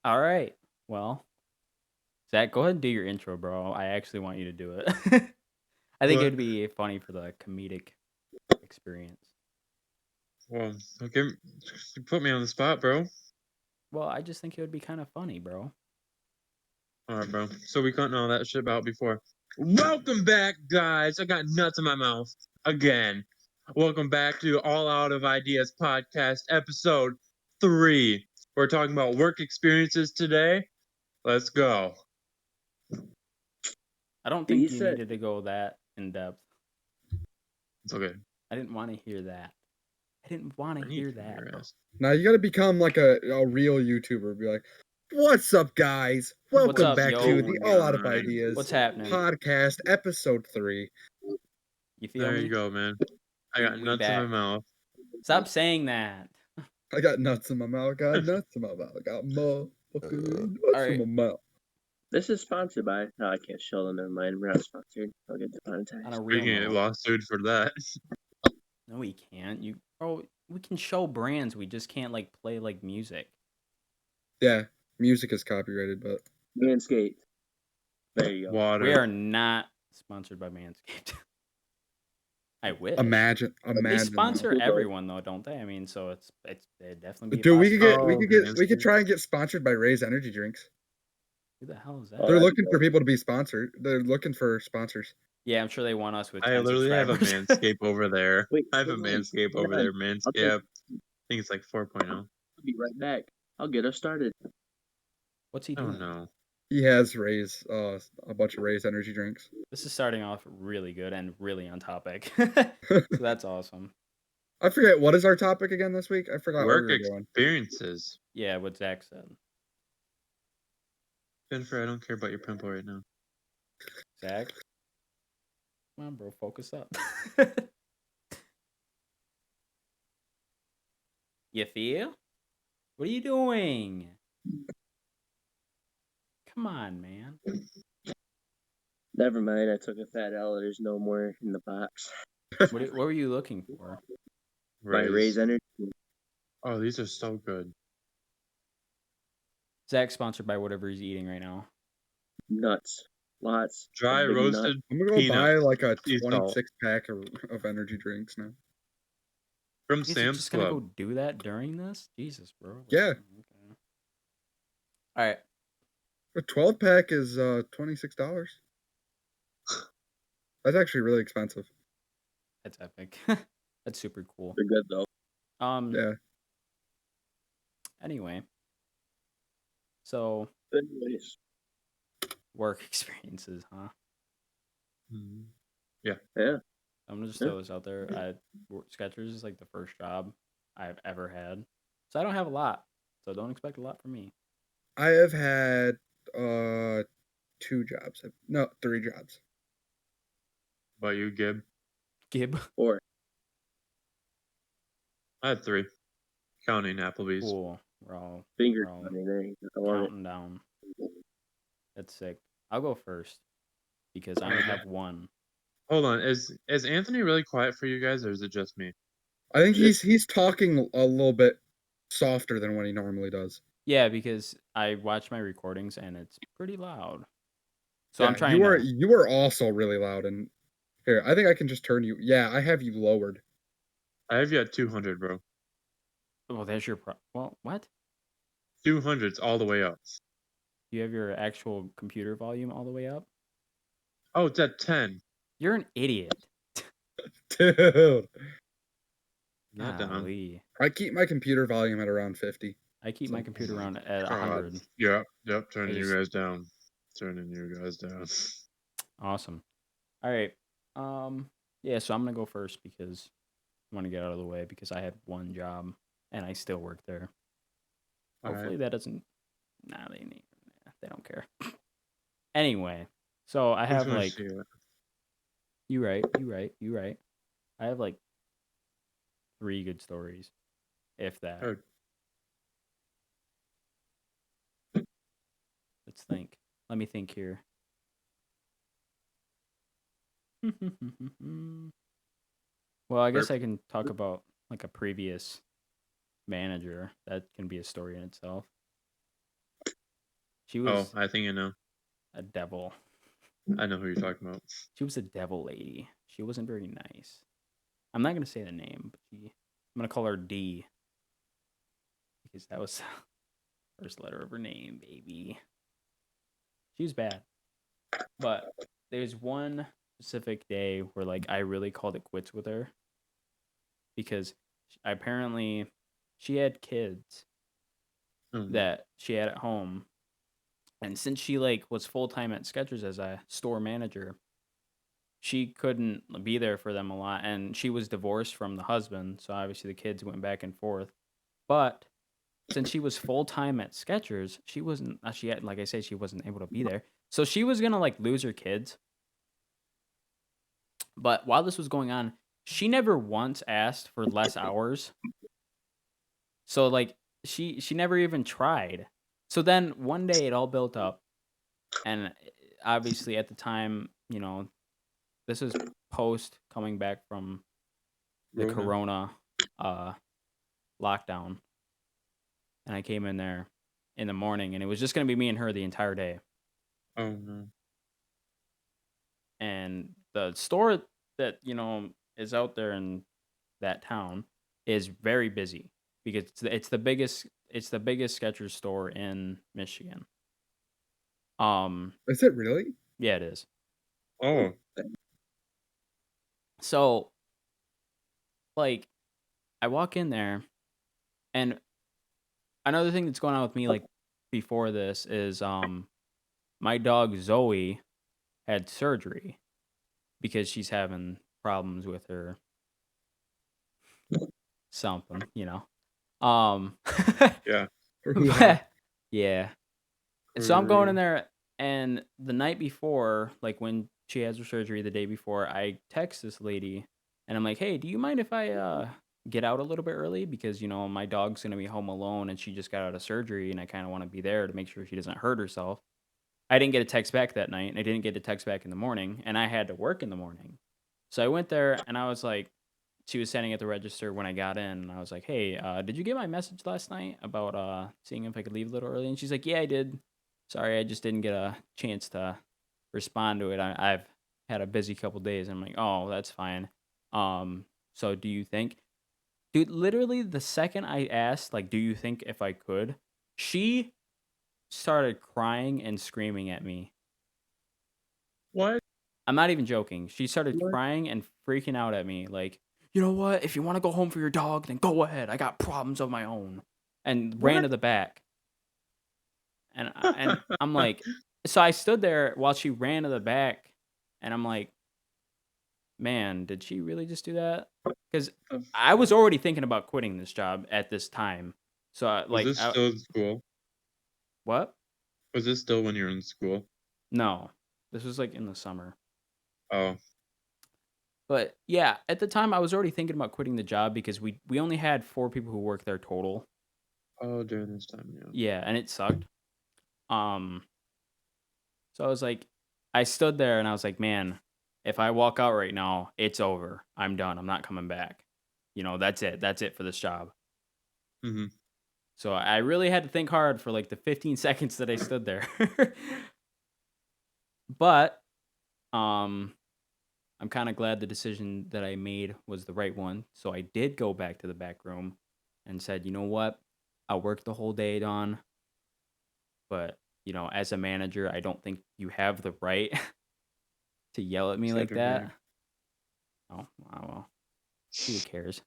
All right. Well, Zach, go ahead and do your intro, bro. I actually want you to do it. I think it What? would be funny for the comedic experience. Well, okay, you put me on the spot, bro. Well, I just think it would be kind of funny, bro. All right, bro. So we cutting all that shit about before. Welcome back, guys. I got nuts in my mouth again. Welcome back to All Out of Ideas podcast, episode 3. We're talking about work experiences today. Let's go. I don't think you Decent. needed to go that in depth. It's okay. I didn't want to hear that. I didn't want I to need hear to that. your ass. Now you gotta become like a real YouTuber. Be like, "What's up, guys? What's Welcome up, back yo? to the All Out of Fine. Ideas What's happening? podcast, episode 3." You feel There me? you go, man. I got We nuts in my back. mouth. Stop saying that. I got nuts in my mouth. Got nuts in my mouth. I got motherfucking nuts All right. in my mouth. This is sponsored by. No, I can't show them. Never mind. We're not sponsored. I'll get On demonetized. a We real can get note. lawsuit for that. No, we can't. We can show brands. We just can't like play like music. Yeah, music is copyrighted, but Manscaped. There you go. Water. We are not sponsored by Manscaped. I wish. imagine. They sponsor that. everyone though, don't they? I mean, so it'd definitely be. Dude, we possible. could get try and get sponsored by Ray's Energy Drinks. Who the hell is that? Oh, They're that'd looking be for dope. people to be sponsored. They're looking for sponsors. Yeah, I'm sure they want us with. I 10 literally have a subscribers. Manscape over there. Wait, I have a hold on. Manscape Hold over on. there. I'll Manscaped. I think it's like 4.0. I'll be right back. I'll get us started. What's he Oh doing? no. He has Ray's a bunch of Ray's Energy Drinks. This is starting off really good and really on topic. So that's awesome. I forget, what is our topic again this week? I forgot where Work we were going. experiences. Yeah, what Zach said. Jennifer, I don't care about your pimple right now. Zach, come on, bro, focus up. You feel? What are you doing? Come on, man. Never mind. I took a fat L. There's no more in the box. What were you looking for? By Ray's Energy. Oh, these are so good. Zach's sponsored by whatever he's eating right now. Nuts. Lots. Dry of big roasted. nuts. I'm gonna go Peanuts. buy like a Sea salt. 26-pack of energy drinks now. From You guys are Sam's just gonna Club. go do that during this? Jesus, bro. Yeah. Okay. All right. A 12-pack is $26. That's actually really expensive. That's epic. That's super cool. They're good though. Yeah. Anyway. So Anyways. work experiences, huh? Mhm. Yeah. I'm gonna just Yeah. throw this out there. Skechers is like the first job I've ever had, so I don't have a lot. So don't expect a lot from me. I have had 2 jobs. No, 3 jobs. About you, Gib? Gib. 4. I had 3. Counting Applebee's. Cool. We're all Finger we're all counting. There you go. I love it. counting down. That's sick. I'll go first because I only have one. Hold on. Is Anthony really quiet for you guys, or is it just me? I think he's talking a little bit softer than what he normally does. Yeah, because I watch my recordings and it's pretty loud. So Yeah, I'm trying you are also really loud, and here, I think I can just turn you. Yeah, I have you lowered. I have you at 200, bro. Well, there's your well, what? 200's all the way up. You have your actual computer volume all the way up? Oh, it's at 10. You're an idiot. Dude, Not down. Golly. I keep my computer volume at around 50. I keep my computer around at God. 100. Yep. Turning I you just- guys down. Turning you guys down. Awesome. All right. Yeah, so I'm going to go first because I want to get out of the way because I had one job and I still work there. All Hopefully right. that doesn't they don't care. Anyway, so I have Which one like is you? you right. I have like 3 good stories, if that. Oh. Let's think. Let me think here. Well, I guess I can talk about like a previous manager. That can be a story in itself. She Oh, was I think I know. a devil. I know who you're talking about. She was a devil lady. She wasn't very nice. I'm not gonna say the name, but I'm gonna call her D because that was the first letter of her name, baby. She was bad. But there's one specific day where like I really called it quits with her because apparently she had kids Oh, no. that she had at home, and since she like was full time at Skechers as a store manager, she couldn't be there for them a lot, and she was divorced from the husband, so obviously the kids went back and forth. But since she was full time at Skechers, she wasn't. She had, like I said, she wasn't able to be there, so she was gonna like lose her kids. But while this was going on, she never once asked for less hours. So like she never even tried. So then one day it all built up, and obviously at the time, this is post coming back from the Rona. corona uh lockdown, and I came in there in the morning and it was just going to be me and her the entire day. Oh no. And the store that, is out there in that town is very busy because it's the biggest Skechers store in Michigan. Is it really? Yeah, it is. Oh. So like I walk in there, and another thing that's going on with me like before this is my dog Zoe had surgery because she's having problems with her something. Um Yeah. but yeah. And so I'm going in Rude. there, and the night before, like when she has her surgery the day before, I text this lady and I'm like, "Hey, do you mind if I get out a little bit early because, my dog's going to be home alone and she just got out of surgery and I kind of want to be there to make sure she doesn't hurt herself." I didn't get a text back that night, and I didn't get a text back in the morning, and I had to work in the morning. So I went there and I was like, she was standing at the register when I got in, and I was like, "Hey, did you get my message last night about seeing if I could leave a little early?" And she's like, "Yeah, I did. Sorry, I just didn't get a chance to respond to it. I've had a busy couple days." And I'm like, "Oh, that's fine. So do you think?" Dude, literally the second I asked, like, "Do you think if I could?" She started crying and screaming at me. What? I'm not even joking. She started What? crying and freaking out at me, like, "You know what? If you want to go home for your dog, then go ahead. I got problems of my own." And ran What? to the back. And I'm like, so I stood there while she ran to the back, and I'm like, "Man, did she really just do that?" Because The I was fuck? already thinking about quitting this job at this time. So Was this still in school? what? Was this still when you were in school? No, this was like in the summer. Oh. But yeah, at the time I was already thinking about quitting the job because we only had 4 people who worked there total. Oh, during this time, yeah. Yeah, and it sucked. Um, so I was like, I stood there and I was like, "Man, if I walk out right now, it's over. I'm done. I'm not coming back. That's it. That's it for this job." Mm-hmm. So I really had to think hard for like the 15 seconds that I stood there. But um I'm kind of glad the decision that I made was the right one. So I did go back to the back room and said, "You know what? I worked the whole day, Don, but, as a manager, I don't think you have the right to yell at me Said like her that." name. Oh, well, who cares?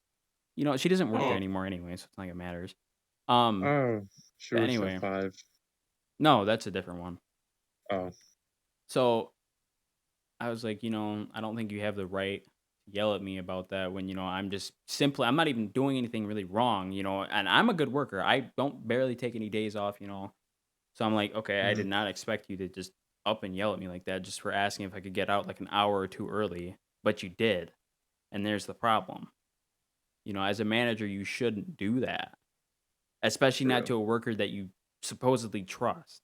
She doesn't work there Oh. anymore anyway, so it's not like it matters. Oh. She But works at anyway, 5. no, that's a different one. Oh. So I was like, I don't think you have the right to yell at me about that when, I'm not even doing anything really wrong, and I'm a good worker. I don't barely take any days off. So I'm like, okay, I Mm-hmm. did not expect you to just up and yell at me like that just for asking if I could get out like an hour or two early, but you did. And there's the problem. As a manager, you shouldn't do that, especially not to True. a worker that you supposedly trust.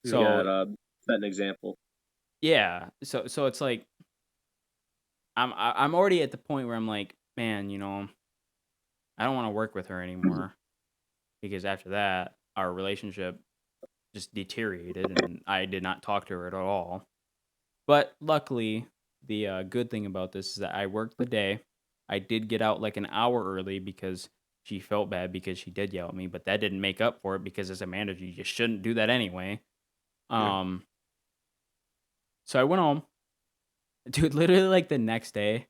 You So, gotta set an example. yeah. So it's like I'm already at the point where I'm like, man, I don't want to work with her anymore because after that, our relationship just deteriorated, and I did not talk to her at all. But luckily, the good thing about this is that I worked the day. I did get out like an hour early because she felt bad because she did yell at me, but that didn't make up for it because as a manager, you just shouldn't do that anyway. Yeah. Um, so I went home. Dude, literally like the next day,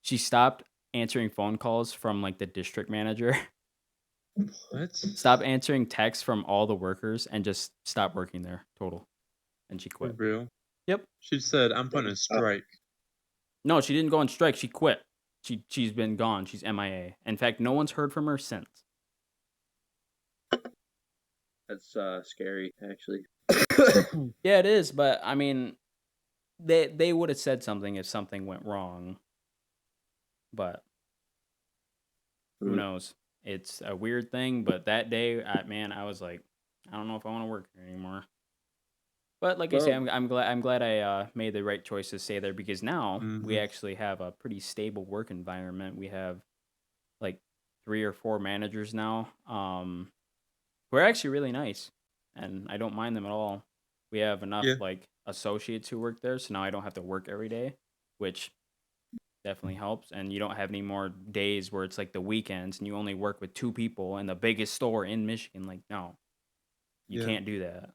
she stopped answering phone calls from like the district manager, What? stopped answering texts from all the workers, and just stopped working there total. And she For quit. real? Yep. She said, I'm putting a strike. No, she didn't go on strike. She quit. She's been gone. She's MIA. In fact, no one's heard from her since. That's scary, actually. Yeah, it is, but I mean, they would have said something if something went wrong. But who Mm. knows? It's a weird thing, but that day, I was like, I don't know if I want to work here anymore. But like I say, Well, I'm glad I made the right choice to stay there because now we Mm-hmm. actually have a pretty stable work environment. We have like 3 or 4 managers now. Who are actually really nice, and I don't mind them at all. We have enough Yeah. like associates who work there, so now I don't have to work every day, which definitely helps. And you don't have any more days where it's like the weekends and you only work with 2 people in the biggest store in Michigan. Like, no, you Yeah. can't do that.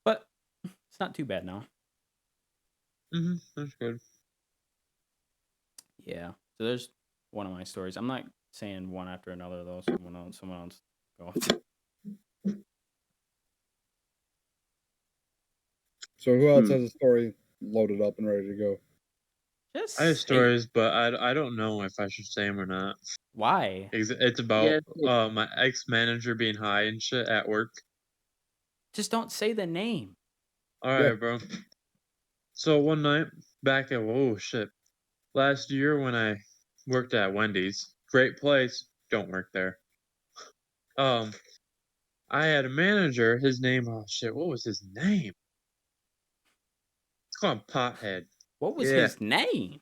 But it's not too bad now. Mm-hmm. That's good. Yeah. So there's one of my stories. I'm not saying one after another though. Someone else go. So who else Hmm. has a story loaded up and ready to go? Just I have say stories, but I don't know if I should say them or not. why. It's about Yeah. my ex manager being high and shit at work. Just don't say the name. All Yeah. right, bro. So one night back at last year when I worked at Wendy's, great place. Don't work there. Um, I had a manager. His name, oh shit, what was his name? It's called Pothead. What was Yeah, his name?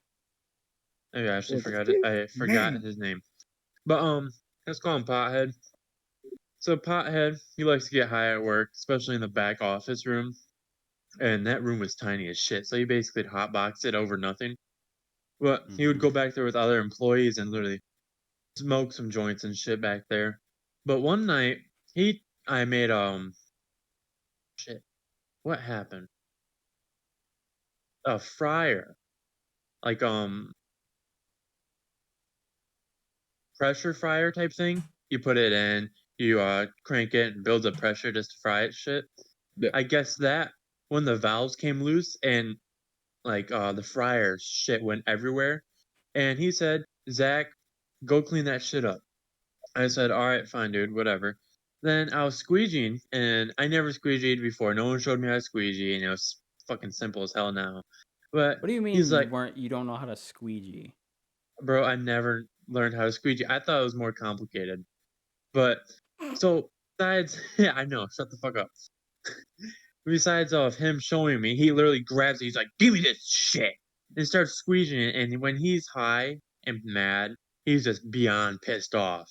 I actually What was forgot it. his I forgot name? his name. But let's call him Pothead. So Pothead, he likes to get high at work, especially in the back office room. And that room was tiny as shit. So he basically hotboxed it over nothing. But he would Mm-hmm. go back there with other employees and literally smoke some joints and shit back there. But one night, I made shit. What happened? A fryer, like pressure fryer type thing. You put it in, you crank it and builds a pressure just to fry it. Shit. Yeah. I guess that when the valves came loose and like the fryer shit went everywhere, and he said, Zach, go clean that shit up. I said, all right, fine, dude, whatever. Then I was squeegeeing, and I never squeegeed before. No one showed me how to squeegee, and it was fucking simple as hell now. But What do you he's mean like, you don't know how to squeegee? bro, I never learned how to squeegee. I thought it was more complicated. But so besides, yeah, I know, shut the fuck up. Besides of him showing me, he literally grabs it. He's like, "Give me this shit," and starts squeezing it. And when he's high and mad, he's just beyond pissed off.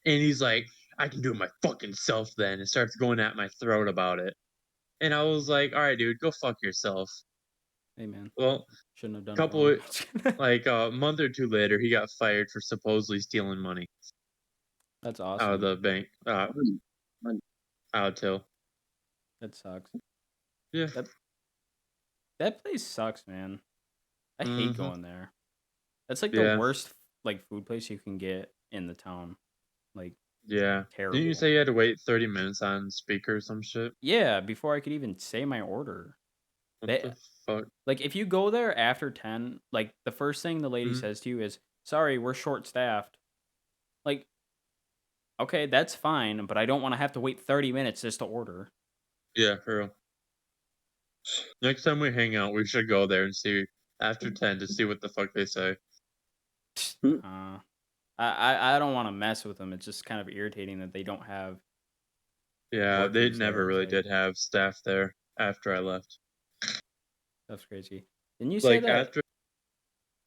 And he's like, "I can do it my fucking self then," and starts going at my throat about it. And I was like, "All right, dude, go fuck yourself." Hey man, Well, shouldn't have done it couple wrong. like a month or two later, he got fired for supposedly stealing money That's out of awesome. the bank, Fun. out of till. That sucks. Yeah. That that place sucks, man. I hate Mm-hmm. going there. That's like the Yeah. worst like food place you can get in the town. Like Yeah. Didn't you terrible. say you had to wait 30 minutes on speaker or some shit? Yeah, before I could even say my order. What They the fuck? like if you go there after 10, like the first thing the lady Mhm. says to you is, "Sorry, we're short staffed." Like, okay, that's fine, but I don't want to have to wait 30 minutes just to order. Yeah, for real. Next time we hang out, we should go there and see after 10 to see what the fuck they say. Hmm. I don't want to mess with them. It's just kind of irritating that they don't have Yeah, they workers never there. It's really like did have staff there after I left. that's crazy. Didn't you say Like that? after,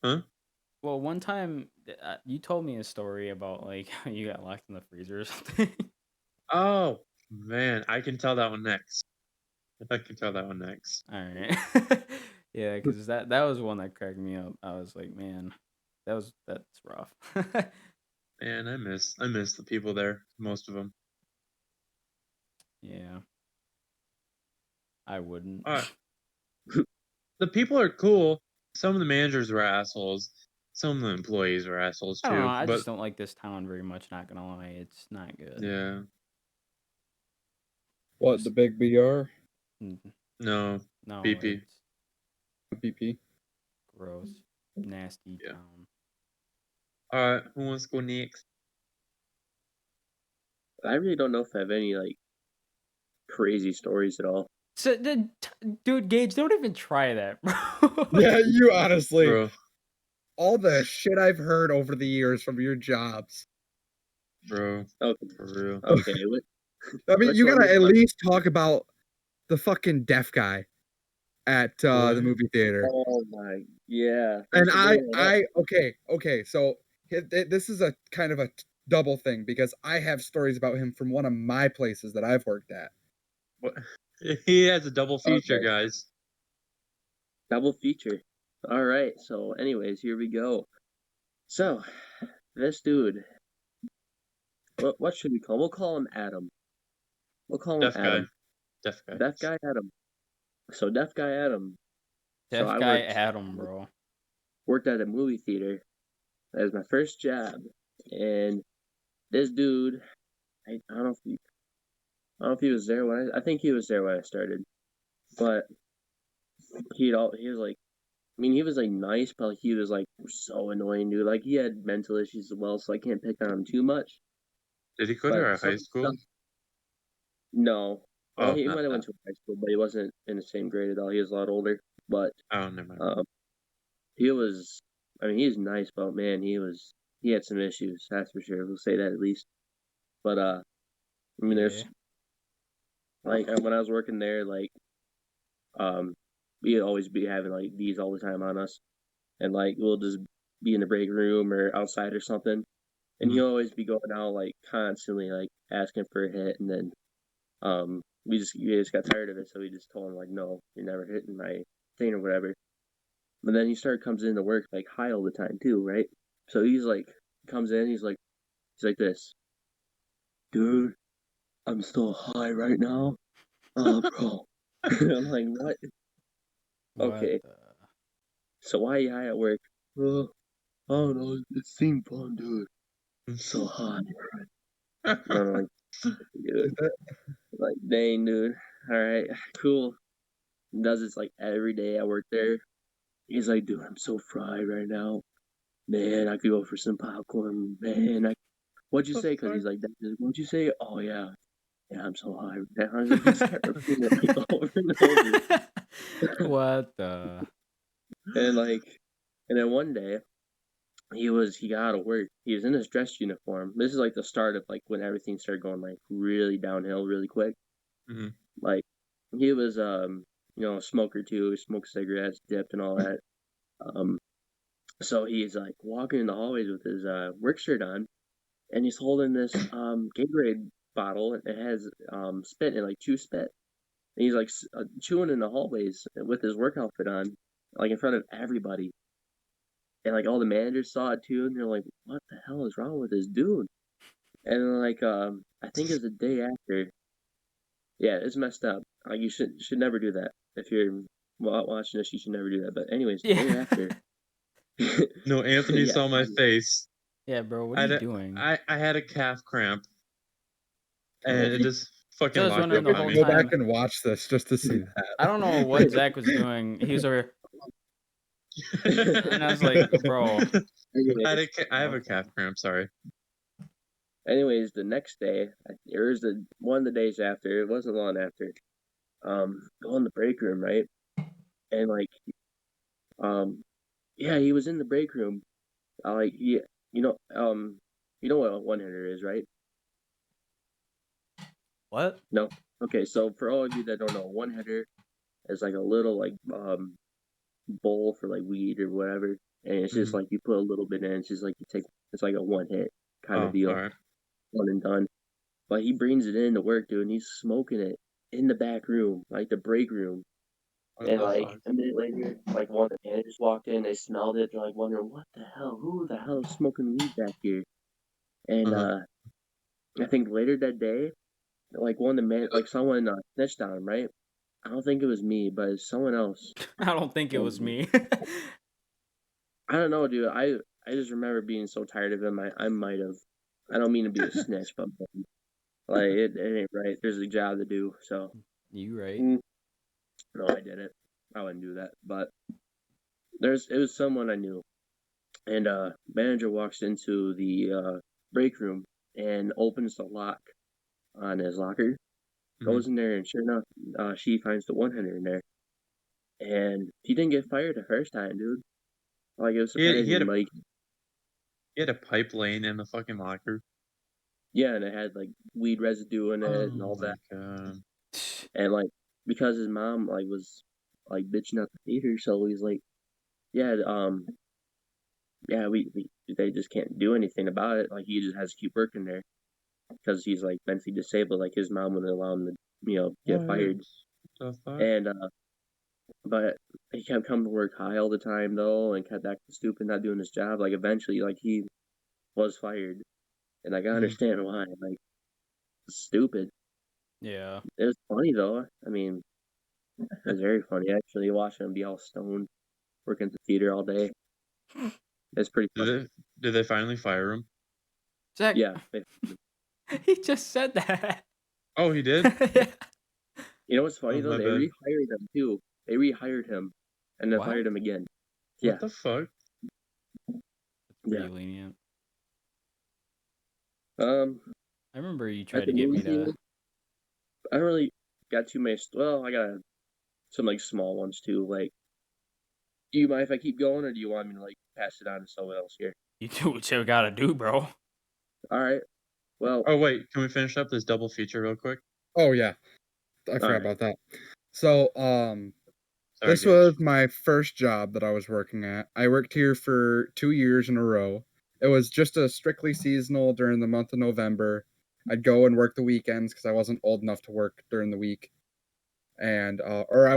huh? Well, one time you told me a story about like you got locked in the freezer or something. Oh, Man, I can tell that one next. I can tell that one next. All right. Yeah, because that was one that cracked me up. I was like, man, that's rough. Man, I miss the people there. Most of them. Yeah, I wouldn't. All right. The people are cool. Some of the managers were assholes. Some of the employees were assholes I don't know. too. I But just don't like this town very much. Not gonna lie, it's not good. yeah, What, the big BR? Mhm. no, No, BP. it's BP? gross, nasty Yeah. town. All right, who wants to go next? I really don't know if I have any like crazy stories at all. So, dude, Gage, don't even try that, bro. Yeah, you honestly. Bro, All the shit I've heard over the years from your jobs. bro, Okay, for real. okay. I mean, Which you one gotta is at one? least talk about the fucking deaf guy at the What? movie theater. Oh my, yeah. And Thanks for bringing it up. okay. So this is a kind of a double thing because I have stories about him from one of my places that I've worked at. What? He has a double feature, Okay. guys. Double feature. All right. So, anyways, here we go. So, this dude, what should we call him? We'll call him Adam. We'll call him Deaf guy. Adam. Deaf guy. Deaf guy Adam. So, deaf guy Adam. So, Deaf I guy Adam, bro. worked at a movie theater. That was my first job. And this dude, I don't know if he was there when I think he was there when I started. But he was like, I mean, he was like nice, but he was like so annoying, dude. Like he had mental issues as well, so I can't pick on him too much. Did he go to But our some high school? stuff, no. Well, Oh, he not might have went that. to high school, but he wasn't in the same grade at all. He was a lot older. But Oh, never mind. he was. I mean, he's nice, but man, he had some issues. That's for sure. We'll say that at least. But I mean, Yeah. there's like when I was working there, like we'd always be having like these all the time on us, and like we'll just be in the break room or outside or something, and Mhm. he'll always be going out like constantly like asking for a hit, and then we just got tired of it, so we just told him like, no, you're never hitting my thing or whatever. But then comes into work like high all the time too, right? So he's like comes in, he's like this, dude, I'm so high right now, bro. I'm like, what? What Okay, the? so why are you high at work? Oh, I don't know, it seemed fun, dude. So high. And I'm like, dude, like, dang, dude. All right, cool. He does this like every day I work there. He's like, dude, I'm so fried right now. Man, I could go for some popcorn. Man, what'd you The say? Because fuck? he's like, what'd you say? Oh, yeah. Yeah, I'm so high right now. I was like, he kept repeating it like over and over. What the? And like, and then one day, he got out of work. He was in his dress uniform. This is like the start of like when everything started going like really downhill really quick. Mhm. Like he was a smoker too. He smoked cigarettes, dipped and all that. Um so he's like walking in the hallways with his work shirt on, and he's holding this Gatorade bottle, and it has spit in it, like chew spit. And he's like chewing in the hallways with his work outfit on, like in front of everybody. And like all the managers saw it too, and they're like, "What the hell is wrong with this dude?" And then, like I think it was the day after. Yeah, it's messed up. Like you should never do that. If you're watching this, you should never do that. But anyways, the day Yeah. after. No, Anthony Yeah. saw my face. Yeah, bro. What I are had you a, doing? I had a calf cramp, and Oh, it just fucking so I was locked wondering up the on whole me. Go back time. and watch this just to see I that. don't know what Zach was doing. He was over, and I was like, bro. Anyways, I have a Okay. calf cramp. Sorry. the next day, it was the one of the days after. It wasn't long after. Go in the break room, right? And like, yeah, he was in the break room. Like, you know, um, you know what a one hitter is, right? What? No. Okay, so for all of you that don't know, one hitter is like a little like bowl for like weed or whatever, and it's just Mhm. like you put a little bit in. It's just like it's like a one hit kind of Oh, all deal, right. one and done. But he brings it in to work, dude, and he's smoking it in the back room, like the break room. What And the like fuck? a minute later, like one of the managers walked in, they smelled it, they're like wondering what the hell, who the hell is smoking weed back here? And I think later that day, like one of the like someone snitched on him, right? I don't think it was me, but it's someone else. I don't think it was And me. I don't know, dude. I just remember being so tired of him. I might have. I don't mean to be a snitch, but like it ain't right. There's a job to do, so You right? no, I didn't. I wouldn't do that. But it was someone I knew, and manager walks into the break room and opens the lock on his locker, goes in there, and sure enough, she finds the one-hander in there, and he didn't get fired the first time, dude. Like it was He surprising. had a Like he had a pipe laying in the fucking locker. yeah, and it had like weed residue in it and all Oh my that, god. and like because his mom like was like bitching out the theater, so he's like, yeah, yeah, we they just can't do anything about it. Like he just has to keep working there because he's like mentally disabled. Like his mom wouldn't allow him to, get fired. The fuck? And but he kept coming to work high all the time though, and kept acting stupid, not doing his job. Like eventually, like he was fired, and like I understand why. Like it's stupid. Yeah. It was funny though. I mean, it was very funny actually watching him be all stoned, working at the theater all day. It's pretty funny. Did they finally fire him? Zack, Yeah. he just said that. Oh, he did? Yeah. You know what's funny Oh, though? my They bad. rehired him too. They rehired him and then What? fired him again. What Yeah. the fuck? Pretty Yeah. lenient. I I remember you at tried the to get movie me to. theater, I don't really got too many. Well, I got some like small ones too. Like, do you mind if I keep going, or do you want me to like pass it on to someone else here? You do what you gotta do, bro. All right. Well, Oh wait, can we finish up this double feature real quick? Oh yeah, I all forgot right. about that. So Sorry, this Gage. was my first job that I was working at. I worked here for 2 years in a row. It was just a strictly seasonal during the month of November. I'd go and work the weekends because I wasn't old enough to work during the week, and or I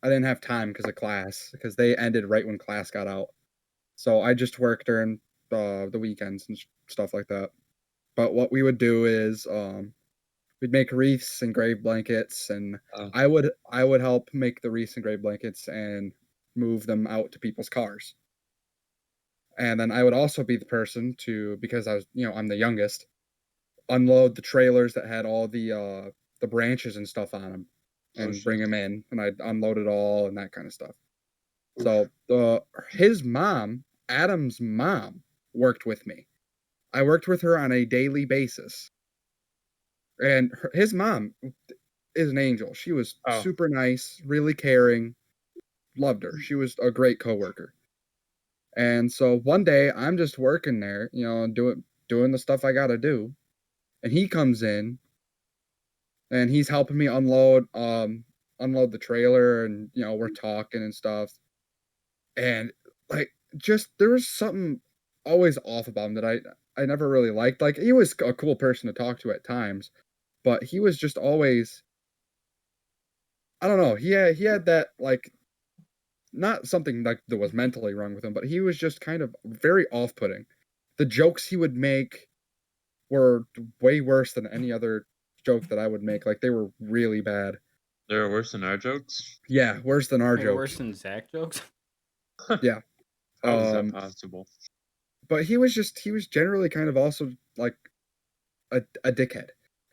didn't have time because of class because they ended right when class got out. So I just worked during the weekends and stuff like that. But what we would do is we'd make wreaths and grave blankets, and I would help make the wreaths and grave blankets and move them out to people's cars. And then I would also be the person to, because I was, I'm the youngest, unload the trailers that had all the branches and stuff on them, and bring them in, and I'd unload it all and that kind of stuff. So his mom, Adam's mom, worked with me. I worked with her on a daily basis, and his mom is an angel. She was super nice, really caring, loved her. She was a great coworker. And so one day I'm just working there, doing the stuff I gotta do, and he comes in and he's helping me unload the trailer, and we're talking and stuff. And like just there was something always off about him that I never really liked. Like he was a cool person to talk to at times, but he was just always, I don't know. He had that, like, not something like that was mentally wrong with him, but he was just kind of very off-putting. The jokes he would make were way worse than any other joke that I would make. Like they were really bad. They were worse than our jokes? Yeah, worse than our Hey, jokes. worse than Zack jokes. Yeah. How is that possible? But he was generally kind of also like a dickhead.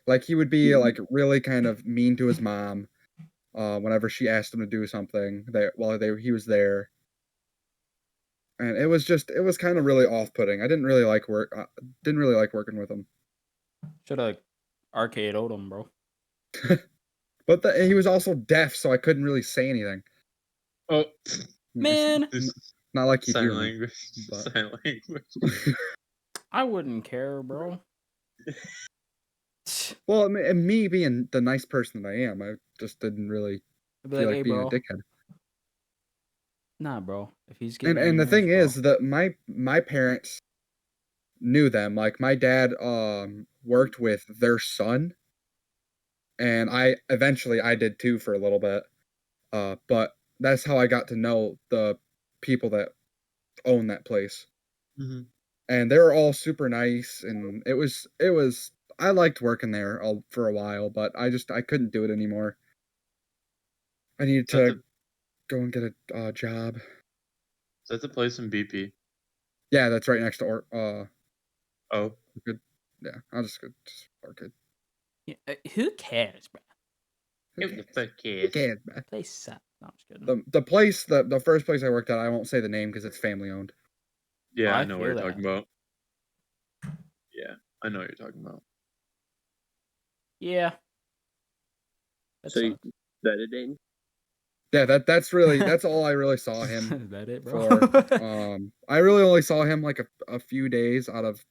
Like he would be like really kind of mean to his mom. Whenever she asked him to do something he was there, and it was kind of really off-putting. I didn't really like working with him. Should have arcade Odom, bro. But he was also deaf, so I couldn't really say anything. Oh Man, not like he'd sign hear me. language. But... Sign language. I wouldn't care, bro. Well, and me being the nice person that I am, I just didn't really feel like hey, being bro. a dickhead. Nah, bro. If he's getting And the thing is that my parents, knew them. Like my dad worked with their son, and I did too for a little bit. But that's how I got to know the people that own that place. Mm-hmm. And they were all super nice, and it was I liked working there for a while, but I couldn't do it anymore. I needed to go and get a job. That's the place in BP. Yeah, that's right next to Oh, good. Yeah, I'll just work it. Yeah, who cares, bro? who the fuck Who cares? cares, man? They suck. No, I'm just kidding. The place, the first place I worked at, I won't say the name because it's family owned. Yeah, Oh, I I know what feel you're talking that. about. Yeah, I know what you're talking about. Yeah. That So you sucks. vetted Dayton? Yeah, that's all I really saw him Is that it, bro? for. I really only saw him like a few days out of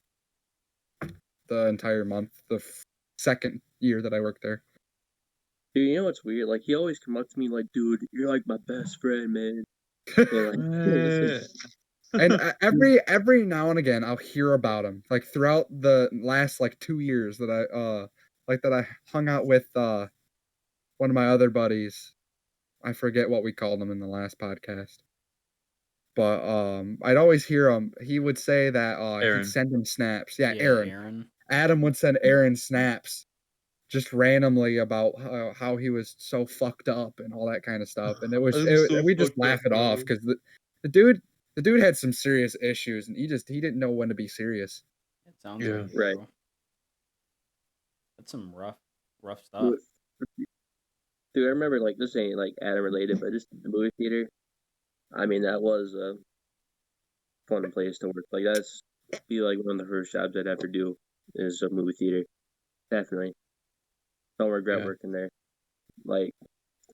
the entire month, the second year that I worked there. Dude, you know what's weird? Like, he always come up to me like, dude, you're like my best friend, man. And, like, And every now and again I'll hear about him, like throughout the last like 2 years that I hung out with one of my other buddies. I forget what we called him in the last podcast. But I'd always hear him. He would say that Aaron. he'd send him snaps. Yeah, Yeah, Aaron. Aaron. Adam would send Aaron snaps just randomly about how he was so fucked up and all that kind of stuff. And we just laugh it off because the dude had some serious issues, and he didn't know when to be serious. It sounds Yeah. like it, Right. bro. That's some rough stuff. dude, I remember, like, this ain't like Adam related, but just the movie theater. I mean, that was a fun place to work. Like, that's be like one of the first jobs I'd ever do is a movie theater. Definitely. Don't regret Yeah. working there. Like,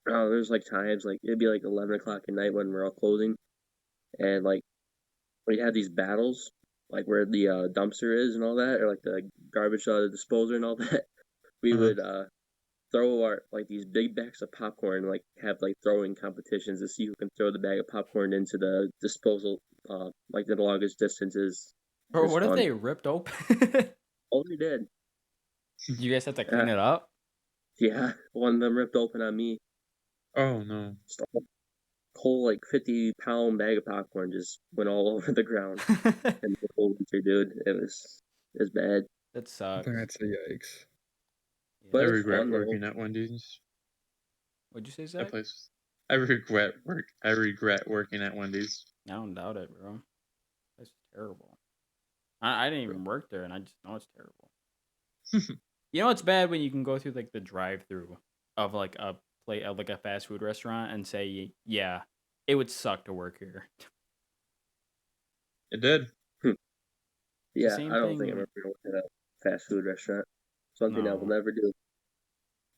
there's like times like it'd be like 11 o'clock at night when we're all closing, and like we'd have these battles, like where the dumpster is and all that, or like the garbage disposer and all that. We Uh-huh. would throw our like these big bags of popcorn, like have like throwing competitions to see who can throw the bag of popcorn into the disposal, like the longest distances. Bro, It's what if fun. they ripped open? Oh, they did. You guys have to clean it up? Yeah, one of them ripped open on me. Oh no. Just a whole like 50-pound bag of popcorn just went all over the ground. And the whole winter, dude, it was bad. That sucks. That's a yikes. Yeah. But I it's regret fun, though. working at Wendy's. What'd you say, That Zach? place. I regret working at Wendy's. I don't doubt it, bro. That's terrible. I didn't even work there, and I just know it's terrible. You know, it's bad when you can go through like the drive-through of like a plate of like a fast food restaurant and say, yeah, it would suck to work here. It did. Yeah, same I don't think thing- I'm ever gonna work at a fast food restaurant. Something I will No. never do.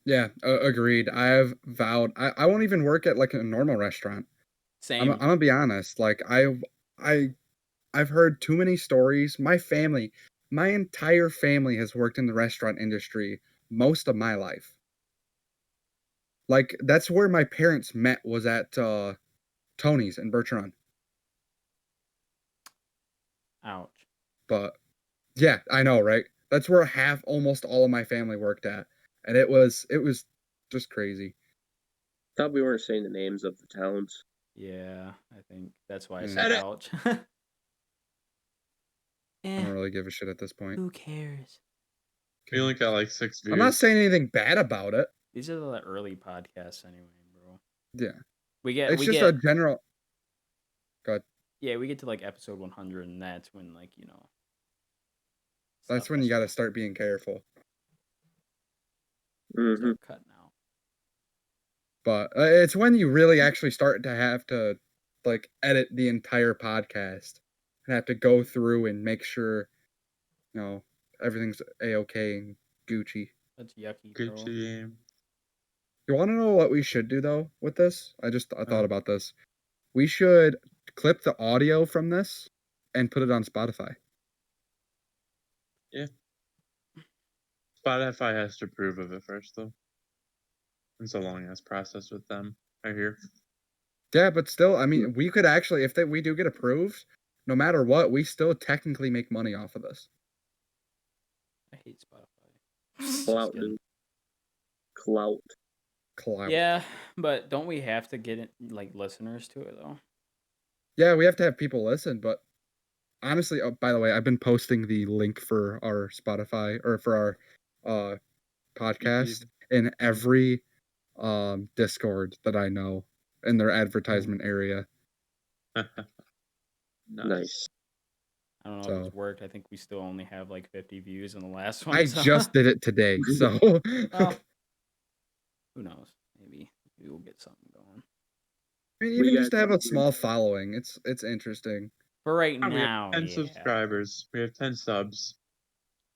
Yeah, agreed. I've vowed I won't even work at like a normal restaurant. Same. I'm gonna be honest. Like I've heard too many stories. My entire family has worked in the restaurant industry most of my life. Like that's where my parents met, was at Tony's in Bertrand. Ouch. But yeah, I know, right? That's where almost all of my family worked at, and it was just crazy. Thought we weren't saying the names of the towns. Yeah, I think that's why I Yeah. said Edit. ouch. I don't really give a shit at this point. Who cares? We only got like 6 views. I'm not saying anything bad about it. These are the early podcasts anyway, bro. Yeah, We get it's we just get a general. yeah, we get to like episode 100, and that's when like That's stuff when you has got to start being careful. Mm-hmm. start cutting out. But it's when you really actually start to have to like edit the entire podcast and have to go through and make sure, everything's a-okay and Gucci. That's yucky, Good bro. game. You want to know what we should do though with this? I Uh-huh. thought about this. We should clip the audio from this and put it on Spotify. Spotify has to approve of it first, though. It's a long ass process with them. I hear. Yeah, but still, I mean, we could actually, if we do get approved, no matter what, we still technically make money off of this. I hate Spotify. Just Clout, kidding. dude. Clout. Clout. Yeah, but don't we have to get like listeners to it though? Yeah, we have to have people listen, but honestly, by the way, I've been posting the link for our Spotify or for our podcast in every Discord that I know in their advertisement area. Nice. I don't know if So it's worked. I think we still only have like 50 views on the last one. I so- just did it today, so Well, who knows? Maybe we'll get something going. I mean, What do even you just to guys have a think? small following, it's interesting. For right We have now, 10 yeah. subscribers. We have 10 subs.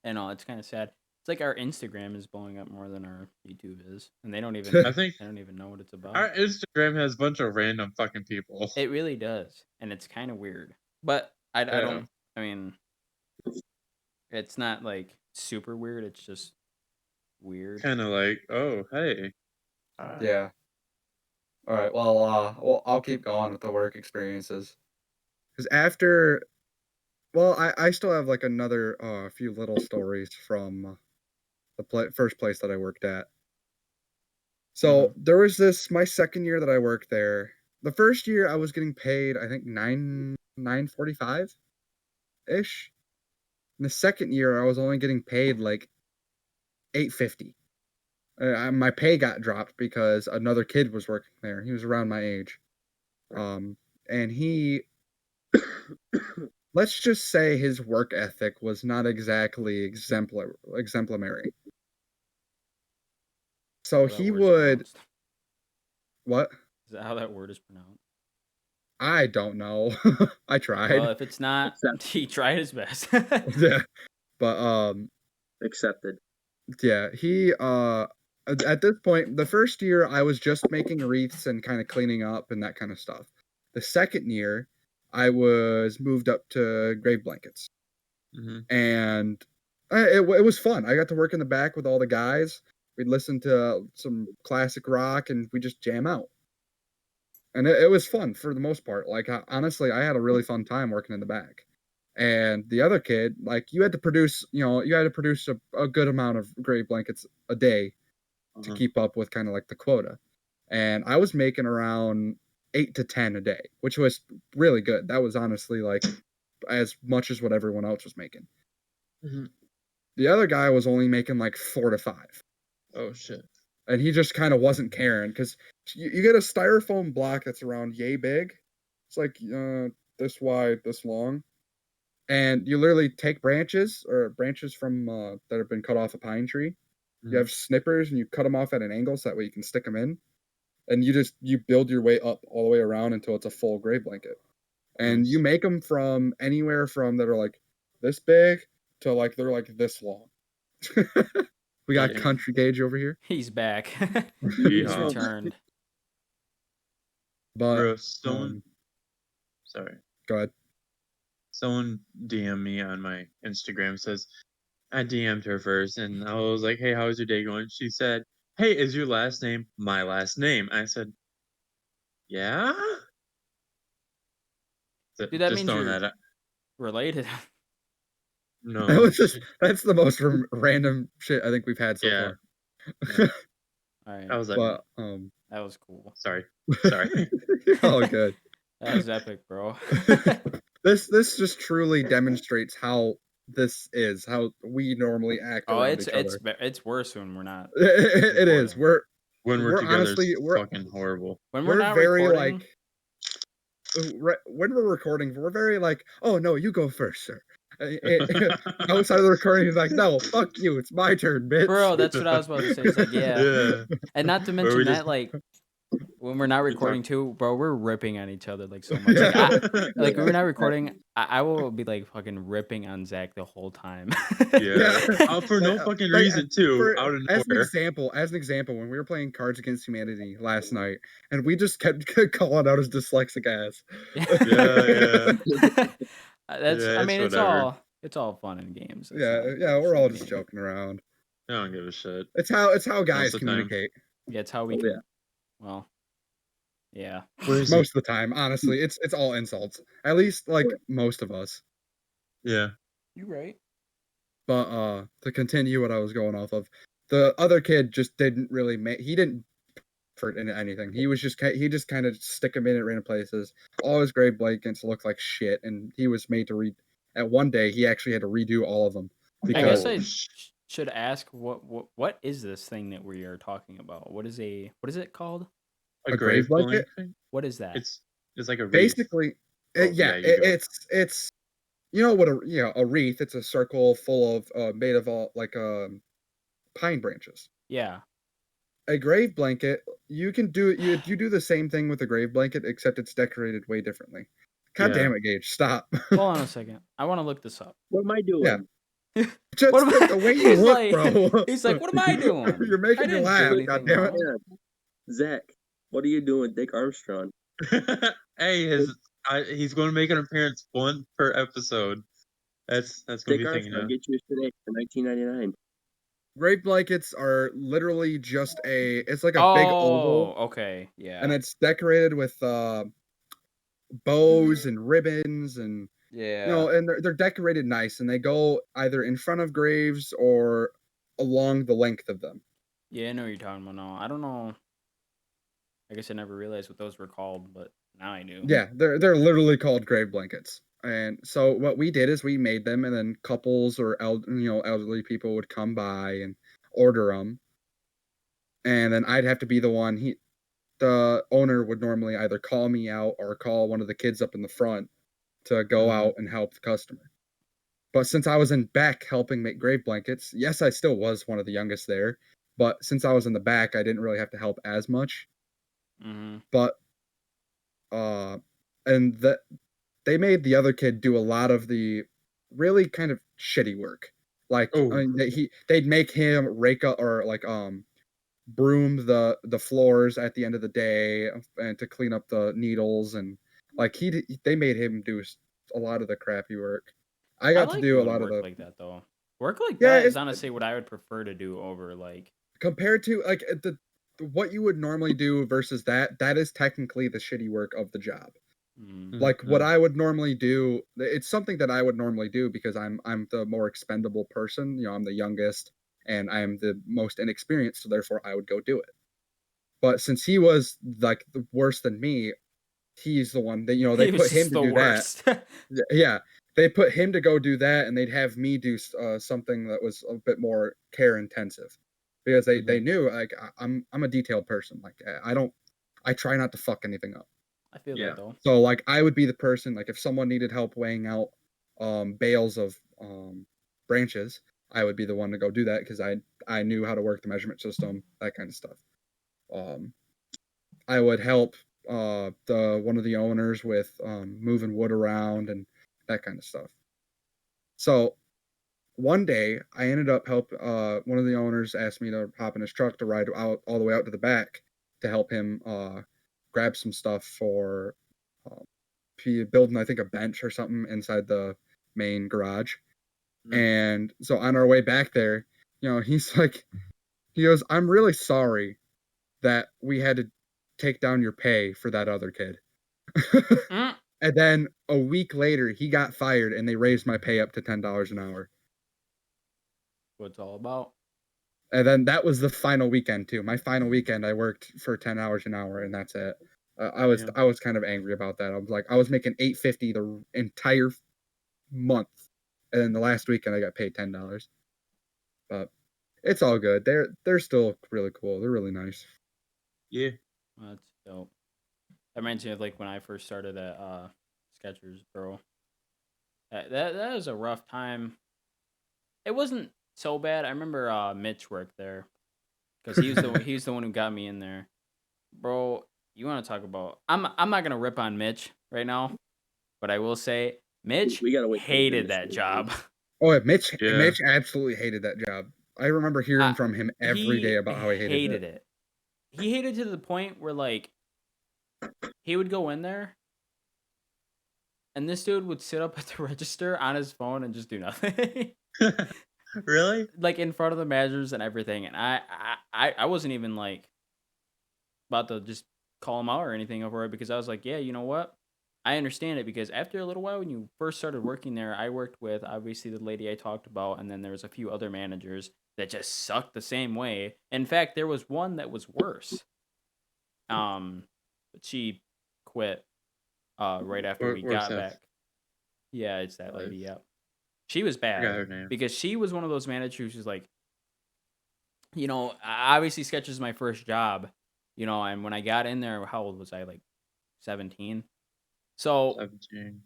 I know it's kind of sad. It's like our Instagram is blowing up more than our YouTube is, and they don't even I think they don't even know what it's about. our Instagram has a bunch of random fucking people. It really does, and it's kind of weird. But I Yeah. don't. I mean, it's not like super weird. It's just weird. Kind of like, oh, hey. Yeah. All right. Well, I'll keep going with the work experiences. Because after, well, I still have like another few little stories from the first place that I worked at. So there was my second year that I worked there. The first year I was getting paid, I think $9.45 ish. And the second year I was only getting paid like $8.50. My pay got dropped because another kid was working there. He was around my age. And he, let's just say his work ethic was not exactly exemplary. So How that he word's would, pronounced. what? Is that how that word is pronounced? I don't know. I tried. Well, if it's not, he tried his best. Yeah. But Accepted. yeah, he at this point, the first year I was just making wreaths and kind of cleaning up and that kind of stuff. The second year I was moved up to grave blankets. And it was fun. I got to work in the back with all the guys. We'd listen to some classic rock and we just jam out. And it was fun for the most part. Like, honestly, I had a really fun time working in the back. And the other kid, like, you had to produce a good amount of grave blankets a day to keep up with kind of like the quota. And I was making around 8 to 10 a day, which was really good. That was honestly like as much as what everyone else was making. The other guy was only making like 4 to 5. Oh, shit. And he just kind of wasn't caring because you get a styrofoam block that's around yay big. It's like this wide, this long. And you literally take branches from that have been cut off a pine tree. You have snippers and you cut them off at an angle so that way you can stick them in. And you build your way up all the way around until it's a full grave blanket. And you make them from anywhere from that are like this big to like they're like this long. We got Country Gage over here. He's back. He's Yeehaw. returned. But Bro, someone, sorry. go ahead. Someone DM me on my Instagram, says, I DM'd her first, and I was like, hey, how's your day going? She said, hey, is your last name my last name? I said, yeah? Dude, that Just means throwing you're that out. related. No. That's the most random shit I think we've had so far. All right. I was like, But that was cool. sorry. Oh, good. That was epic, bro. This just truly demonstrates how how we normally act. Oh, around each other. it's worse when we're not. It is. recording. When we're together, honestly, it's fucking horrible. When we're not very recording, when we're recording, we're very like, oh no, you go first, sir. Outside of the recording, he's like, no, fuck you, it's my turn, bitch. bro. That's what I was about to say. It's like, yeah. And not to mention that, like, when we're not recording too, bro, we're ripping on each other like so much. Like when we're not recording, I will be like fucking ripping on Zach the whole time. For no fucking reason too. Out of as nowhere. an example, when we were playing Cards Against Humanity last night, and we just kept calling out his dyslexic ass. I mean, whatever. it's all fun and games. We're all just joking around. I don't give a shit. It's how guys communicate. Yeah, it's how we can. Well, Yeah. What is it? Most of the time, honestly, it's all insults. At least like most of us. Yeah. You right. But to continue what I was going off of, the other kid just didn't really he didn't effort into anything. He just kind of stick him in at random places. All his grave blankets looked like shit, and he was made to read. At one day, he actually had to redo all of them I guess because I should ask what is this thing that we are talking about? What is it called? A a grave grave blanket, blanket? What is that? It's like a wreath. basically, Oh, yeah, yeah, you go. it's you know what a wreath. It's a circle full of made of all like pine branches. Yeah. A grave blanket, you do the same thing with a grave blanket, except it's decorated way differently. God Yeah. damn it, Gage, stop. Hold on a second. I want to look this up. What am I doing? Yeah. Just What am the I? way you He's look, like, bro. he's like, what am I doing? You're I making me didn't do laugh. anything God damn it. wrong. Zach, what are you doing with Dick Armstrong? Hey, he's going to make an appearance one per episode. That's going to Dick be a thing Armstrong, now. get yours today for $19.99. Grave blankets are literally just it's like a big oval, Okay. Yeah. and it's decorated with bows and ribbons and Yeah. and they're decorated nice, and they go either in front of graves or along the length of them. Yeah, I know what you're talking about now. I don't know. I guess I never realized what those were called, but now I knew. Yeah, they're literally called grave blankets. And so what we did is we made them, and then couples or elderly people would come by and order them, and then I'd have to be the one. The owner would normally either call me out or call one of the kids up in the front to go out and help the customer. But since I was in back helping make grave blankets, yes, I still was one of the youngest there. But since I was in the back, I didn't really have to help as much. Mm-hmm. But and that they made the other kid do a lot of the really kind of shitty work. Like Oh. I mean, they'd make him rake up or like broom the floors at the end of the day and to clean up the needles, and like they made him do a lot of the crappy work. I got to like do a doing lot of work the like that though. Work like yeah. that is It's honestly what I would prefer to do over like. compared to like what you would normally do versus that is technically the shitty work of the job. Like what I would normally do, it's something that I would normally do because I'm the more expendable person. I'm the youngest and I'm the most inexperienced, so therefore I would go do it. But since he was like the worse than me, he's the one that they He was put him just to the do worst. that. Yeah, they put him to go do that, and they'd have me do something that was a bit more care intensive, because they knew like I'm a detailed person. Like I try not to fuck anything up. I feel that though. So like I would be the person, like if someone needed help weighing out bales of branches, I would be the one to go do that because I knew how to work the measurement system, that kind of stuff. I would help one of the owners with moving wood around and that kind of stuff. So one day I ended up one of the owners asked me to hop in his truck to ride out all the way out to the back to help him grab some stuff for building, I think, a bench or something inside the main garage. And so on our way back there, he's like, he goes, "I'm really sorry that we had to take down your pay for that other kid." And then a week later, he got fired, and they raised my pay up to $10 an hour. What it's all about. And then that was the final weekend too. My final weekend, I worked for $10 an hour, and that's it. I was kind of angry about that. I was like, I was making $8.50 the entire month, and then the last weekend I got paid $10. But it's all good. They're still really cool. They're really nice. Yeah. That's dope. That reminds me of like when I first started at Skechers, bro. That was a rough time. It wasn't so bad. I remember Mitch worked there because he's the one who got me in there, bro. You want to talk about? I'm not gonna rip on Mitch right now, but I will say Mitch We gotta wait for the hated finish that line. job. Oh, Mitch absolutely hated that job. I remember hearing from him every He day about how he hated it. He hated to the point where like he would go in there and this dude would sit up at the register on his phone and just do nothing. Really? Like in front of the managers and everything. And I wasn't even like about to just call him out or anything over it because I was like, yeah, you know what? I understand it because after a little while, when you first started working there, I worked with obviously the lady I talked about, and then there was a few other managers that just sucked the same way. In fact, there was one that was worse. But she quit right after we Works got out back. Yeah, it's that life. lady. Yep. She was I forgot bad her name. because she was one of those managers who's like, obviously Sketch is my first job, and when I got in there, how old was I? Like 17. So, 17.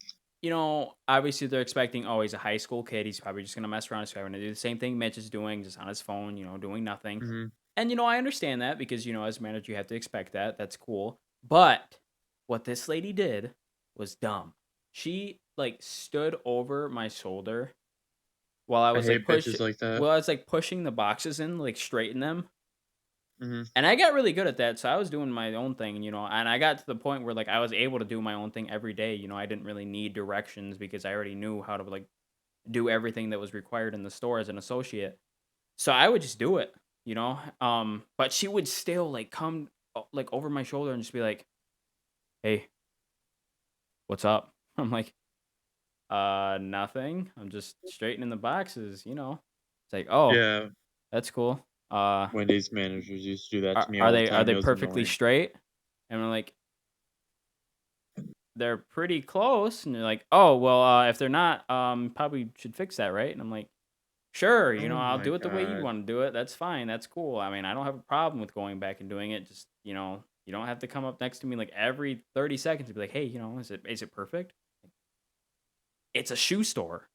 obviously they're expecting, oh, he's a high school kid. He's probably just going to mess around. He's probably going to do the same thing Mitch is doing, just on his phone, doing nothing. Mm-hmm. And, I understand that because, as a manager, you have to expect that. That's cool. But what this lady did was dumb. She, like, stood over my shoulder while I I was, like, hate bitches like that. pushing the boxes in, like, straighten them. Mm-hmm. And I got really good at that, so I was doing my own thing, and I got to the point where, like, I was able to do my own thing every day, I didn't really need directions because I already knew how to, like, do everything that was required in the store as an associate. So I would just do it. But she would still, like, come, like, over my shoulder and just be like, "Hey, what's up?" I'm like, nothing. I'm just straightening the boxes. It's like, "Oh, Yeah, that's cool. Wendy's managers used to do that to me Are all the they time. It was perfectly annoying. straight?" And we're like, "They're pretty close." And they're like, "Oh, well, if they're not, probably should fix that, right?" And I'm like, "Sure, Oh I'll my do it the way you god. want to do it. That's fine. That's cool. I mean, I don't have a problem with going back and doing it. Just, you don't have to come up next to me like every 30 seconds and be like, 'Hey, is it perfect?'" It's a shoe store.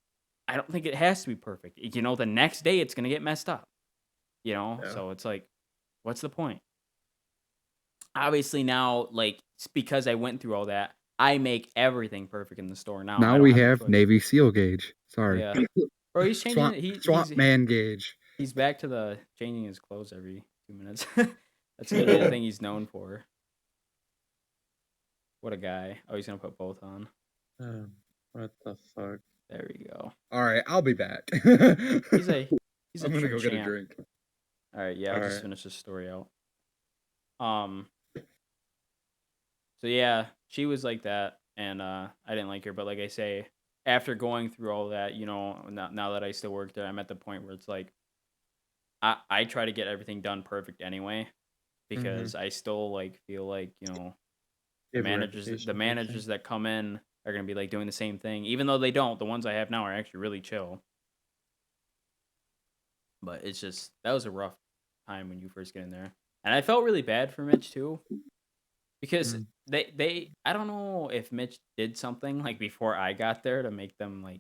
I don't think it has to be perfect. The next day it's going to get messed up. Yeah. So it's like, what's the point? Obviously now, like, because I went through all that, I make everything perfect in the store now. I Now don't we have a have choice. Navy SEAL Gage. Sorry. Yeah. Bro, he's changing Swamp, it. Swamp Man Gage. He's back to the changing his clothes every 2 minutes. That's gonna be the thing he's known for. What a guy. Oh, he's gonna put both on. What the fuck? There we go. All right, I'll be back. He's a I'm gonna true go get a champ. drink. All right, yeah, I'll just Alright. finish this story out. So yeah, she was like that, and I didn't like her. But like I say, after going through all that, now that I still work there, I'm at the point where it's like I try to get everything done perfect anyway Mm-hmm. because I still like feel like the You have a managers reputation the for that managers thing. that come in are gonna be like doing the same thing, even though they don't. The ones I have now are actually really chill. But it's just that was a rough time when you first get in there, and I felt really bad for Mitch too because Mm. they I don't know if Mitch did something like before I got there to make them like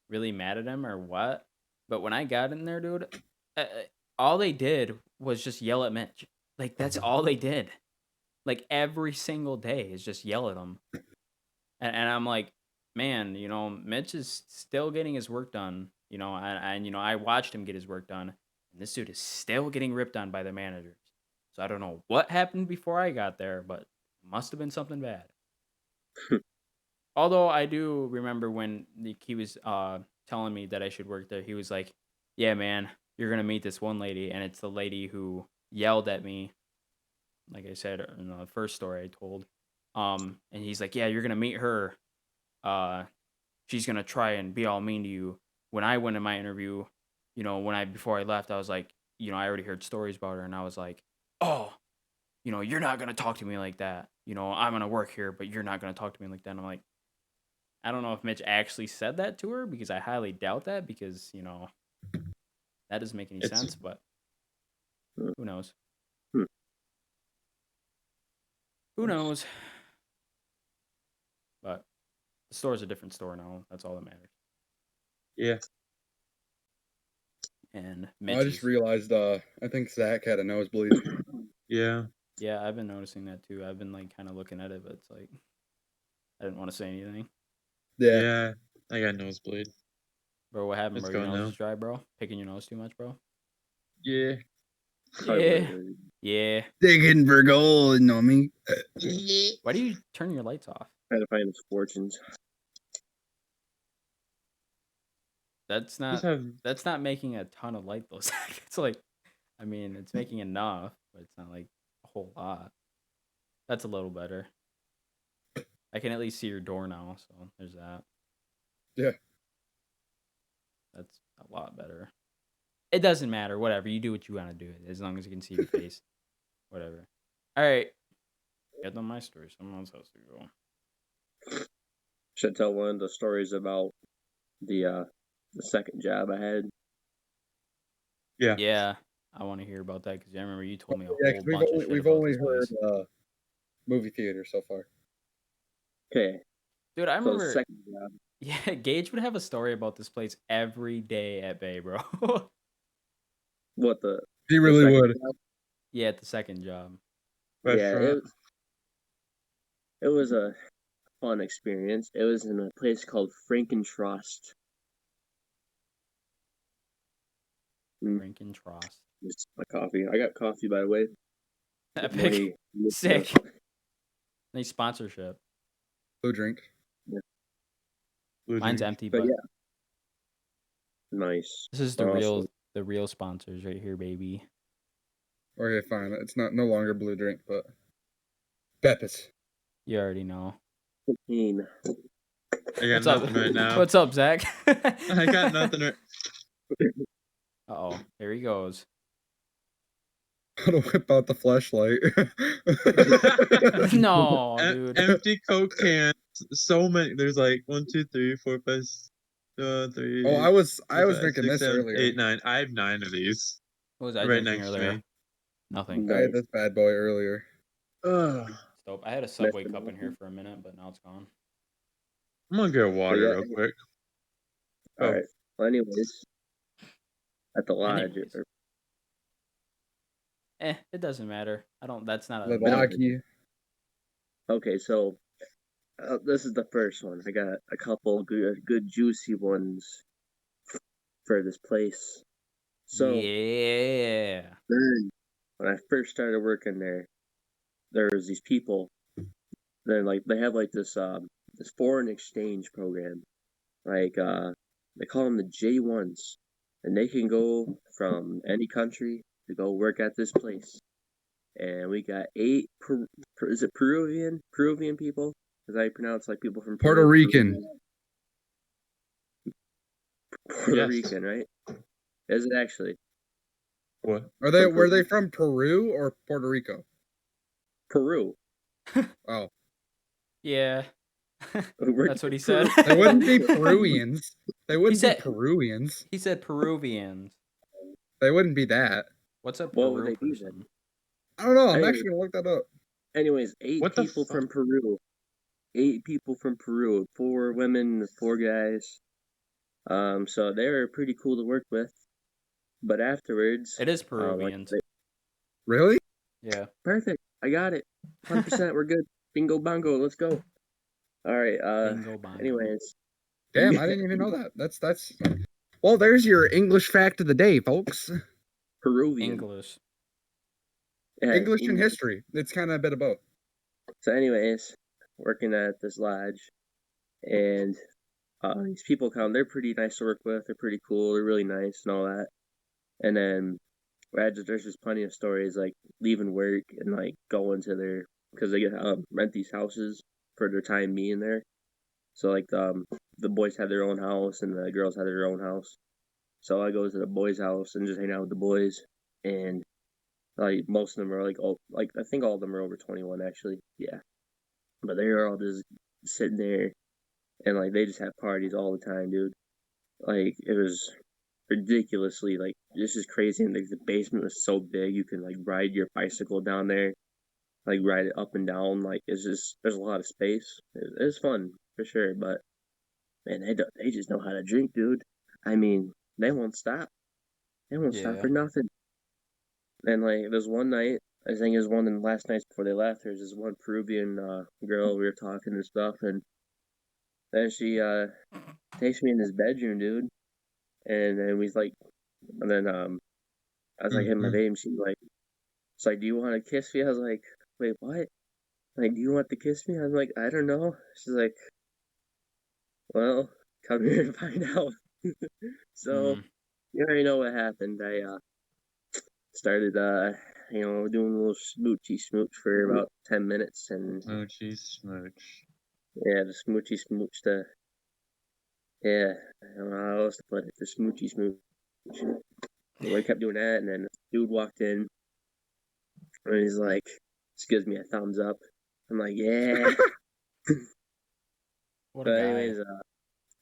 really mad at him or what. But when I got in there, dude, all they did was just yell at Mitch. Like that's all they did. Like every single day is just yell at him. And I'm like, man, Mitch is still getting his work done. And I watched him get his work done, and this dude is still getting ripped on by the managers. So I don't know what happened before I got there, but it must have been something bad. Although I do remember when he was telling me that I should work there, he was like, "Yeah, man, you're gonna meet this one lady, and it's the lady who yelled at me, like I said in the first story I told." And he's like, "Yeah, you're gonna meet her. She's gonna try and be all mean to you." When I went in my interview, before I left, I was like, I already heard stories about her, and I was like, "Oh, you're not gonna talk to me like that. I'm gonna work here, but you're not gonna talk to me like that." And I'm like, I don't know if Mitch actually said that to her because I highly doubt that because, that doesn't make any It's sense, but who knows? Hmm. Who knows? But the store's a different store now. That's all that matters. yeah. And I Mitch just is, realized I think Zach had a nosebleed. Yeah. yeah, I've been noticing that too. I've been like kind of looking at it, but it's like I didn't want to say anything. Yeah. Yeah. I got nosebleed. Bro, what happened, It's bro? Your going nose now. is dry, bro? Picking your nose too much, bro? Yeah. Yeah. Yeah. Digging for gold, you know me. Why do you turn your lights off? Trying to find his fortunes. That's Just not have that's not making a ton of light though. It's like, I mean, it's making enough, but it's not like a whole lot. That's a little better. I can at least see your door now, so there's that. Yeah. That's a lot better. It doesn't matter. Whatever. You do what you want to do. As long as you can see your face. Whatever. All right. Get on my story. Someone else has to go. Should tell one of the stories about the second job I had. Yeah. Yeah. I want to hear about that because I remember you told me a Yeah, whole 'cause bunch of shit we've about only this heard place. movie theater so far. Okay, Dude, I so the remember. second job. Yeah, Gage would have a story about this place every day at Bay, bro. What the He the really second would. job? Yeah, at the second job. Yeah, Restaurant. it was a fun experience. It was in a place called Frankentrust. Drinking Trost. Just my coffee. I got coffee, by the way. Epic. Sick. Nice sponsorship. Blue drink. Blue Mine's drink. empty, But but yeah, nice. this is Awesome. the real sponsors right here, baby. Okay, fine. It's no longer blue drink, but Peppers. You already know. 15. I got What's up? nothing right now. What's up, Zach? I got nothing right. Uh-oh. Here he goes. I'm gonna whip out the flashlight. No, dude. Empty Coke cans. So many. There's like 1, 2, 3, 4, 5, 3. Oh, I was five, drinking 6, this 7, earlier. 8, 9. I have 9 of these. What was I Right drinking next to earlier? me. Nothing. I had Nice. this bad boy earlier. Ugh. Dope. I had a Subway cup in here for a minute, but now it's gone. I'm gonna get water yeah. real quick. All Oh. right. Well, anyways, at the lodge. Anyways. It doesn't matter. That's not a The big deal. Lucky. Okay, so this is the first one. I got a couple good juicy ones for this place. So Yeah. when I first started working there was these people. They have like this foreign exchange program. Like they call them the J1s, and they can go from any country to go work at this place. And we got 8 is it Peruvian people? Is that how you pronounce like people from Puerto Peru? Rican. Puerto Yes. Rican, right? Is it actually What? Were they from Peru or Puerto Rico? Peru? Oh. Yeah. We're That's what he said. They wouldn't be Peruvians. They wouldn't said- be Peruvians. He said Peruvians. They wouldn't be that. What's a What would Peru they be person? then? I don't know. I'm Anyway. actually gonna look that up. Anyways, 8 What the people fuck? from Peru. 8 people from Peru. 4 women, 4 guys. So they were pretty cool to work with. But afterwards, It is Peruvians. Really? Yeah. Perfect. I got it. 100%. We're good. Bingo bongo. Let's go. All right. Bingo bongo. Anyways. Damn, I didn't even know that. That's. Well, there's your English fact of the day, folks. Peruvian. English. Yeah, English and history. It's kind of a bit of both. So, anyways, working at this lodge, and these people come. They're pretty nice to work with. They're pretty cool. They're really nice and all that. And then there's just plenty of stories like leaving work and like going to their because they get rent these houses for their time being there. So like the boys have their own house and the girls have their own house. So I go to the boys' house and just hang out with the boys, and like most of them are like I think all of them are over 21 actually. Yeah, but they are all just sitting there, and like they just have parties all the time, dude. Like it was ridiculously like this is crazy, and like the basement was so big you can like ride your bicycle down there, like ride it up and down. Like it's just there's a lot of space. It's fun for sure, but man, they just know how to drink, dude. I mean, they won't stop. They won't stop Yeah. for nothing. And like there's one night, I think it was one of the last nights before they left. There's this one Peruvian girl. We were talking and stuff, and then she takes me in his bedroom, dude. And then I was like hitting my babe, and she's like, "It's like, do you want to kiss me?" I was like, "Wait, what? Like, do you want to kiss me?" I'm like, "I don't know." She's like, "Well, come here and find out." So you already know what happened. I started doing a little smoochy smooch for about 10 minutes, and Smoochy smooch. yeah, the smoochy smooch, yeah, I don't know how else to put it, the smoochy smooch. We kept doing that, and then this dude walked in, and he's like, just gives me a thumbs up. I'm like, yeah. What But a guy. anyways,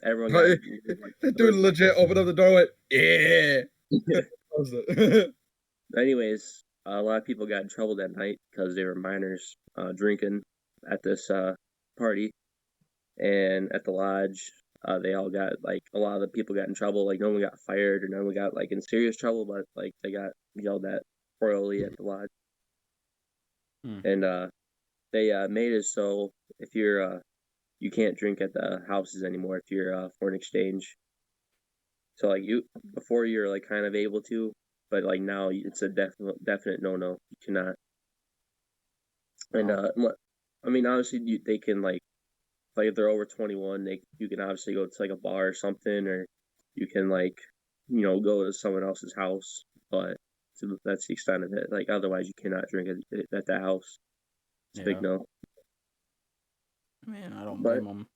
everyone got But like, that dude legit opened up the door and went, yeah. Closed it. anyways, a lot of people got in trouble that night because they were minors drinking at this party, and at the lodge, they all got like a lot of the people got in trouble. Like no one got fired or no one got like in serious trouble, but like they got yelled at royally at the lodge, and they made it so if you're you can't drink at the houses anymore if you're foreign exchange. So like you before you're like kind of able to, but like now it's a definite no. You cannot. And I mean obviously they can like if they're over 21, you can obviously go to like a bar or something, or you can like go to someone else's house, but that's the extent of it. Like otherwise you cannot drink at the house. It's a big Yeah. no. Man, I don't But blame him.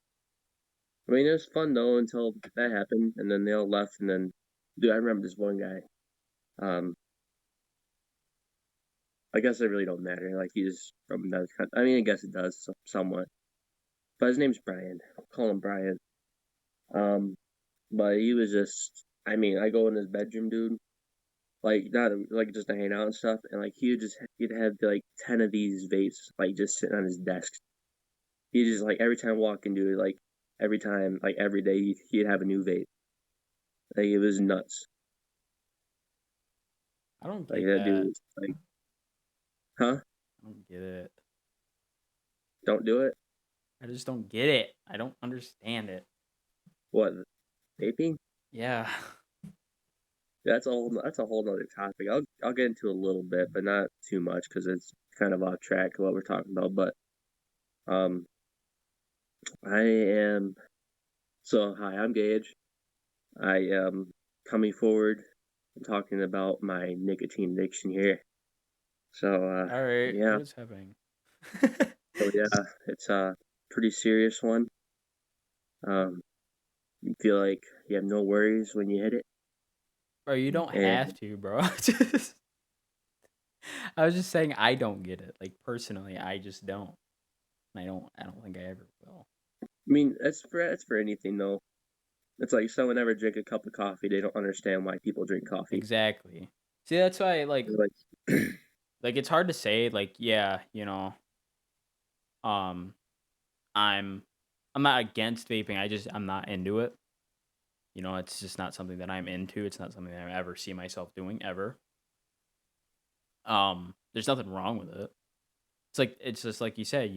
I mean it was fun though until that happened, and then they all left, and then dude I remember this one guy. I guess it really don't matter. Like he's from another country. I mean, I guess it does somewhat. But his name's Brian. I'll call him Brian. But he was just. I mean, I go in his bedroom, dude. Like not like just to hang out and stuff, and like he'd have like 10 of these vapes like just sitting on his desk. He just like every time I walk in, dude. Like every time, like every day, he'd have a new vape. Like it was nuts. I don't Like get that that. dude was like, huh? I don't get it. Don't do it. I just don't get it. I don't understand it. What? Vaping? Yeah. That's a whole nother topic. I'll get into a little bit, but not too much because it's kind of off track of what we're talking about. But I am hi, I'm Gage. I am coming forward and talking about my nicotine addiction here. So All right. yeah, What is happening? so yeah, it's a pretty serious one. You feel like you have no worries when you hit it. Bro, you don't And have to, bro. I was just saying I don't get it. Like personally, I just don't. I don't think I ever will. I mean, that's for anything though. It's like someone ever drink a cup of coffee, they don't understand why people drink coffee. Exactly. See, that's why like Like, like it's hard to say like yeah, um I'm not against vaping. I'm not into it. It's just not something that I'm into. It's not something that I ever see myself doing ever. There's nothing wrong with it. It's just like you said,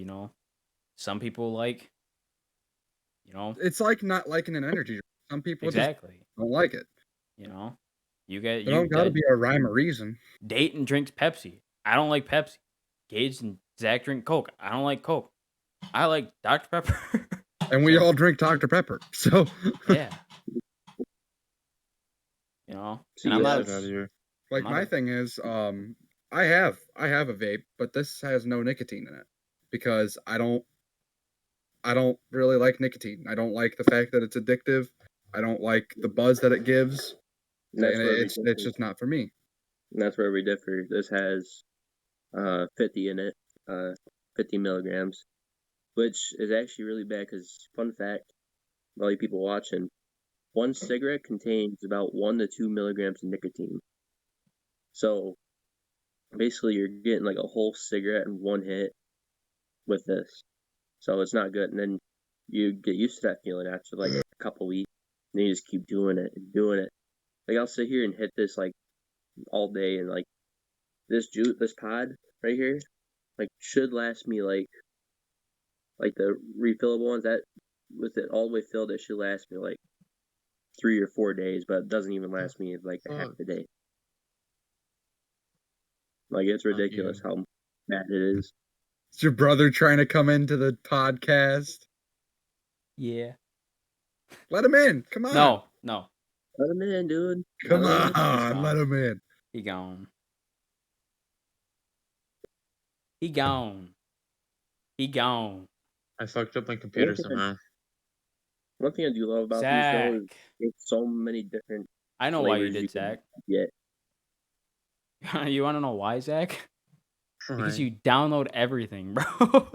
some people like, It's like not liking an energy drink. Some people just exactly. don't like it. You There get don't gotta be a rhyme or reason. Dayton drinks Pepsi. I don't like Pepsi. Gage and Zach drink Coke. I don't like Coke. I like Dr. Pepper. And we all drink Dr. Pepper. So Yeah. And I'm not Get out of here. like my thing is, I have a vape, but this has no nicotine in it because I don't really like nicotine. I don't like the fact that it's addictive. I don't like the buzz that it gives. And it's just not for me. And that's where we differ. This has 50 in it, 50 milligrams, which is actually really bad because, fun fact, all you people watching, one cigarette contains about 1 to 2 milligrams of nicotine. So basically, you're getting like a whole cigarette in one hit with this. So it's not good. And then you get used to that feeling after like a couple weeks. And you just keep doing it and doing it. Like I'll sit here and hit this like all day, and like this pod right here, like should last me like the refillable ones that with it all the way filled, it should last me like 3 or 4 days, but it doesn't even last me like a half a day. Like it's ridiculous how bad it is. Is your brother trying to come into the podcast? Yeah. Let him in. Come on. No. Let him in, dude. Come on. Let him in. He gone. He gone. He gone. I fucked up my computer somehow. One thing I do love about these though is Zach. it's so many different I know why you flavors you did, can Zach. get. You want to know why, Zach? Because Why? you download everything, bro.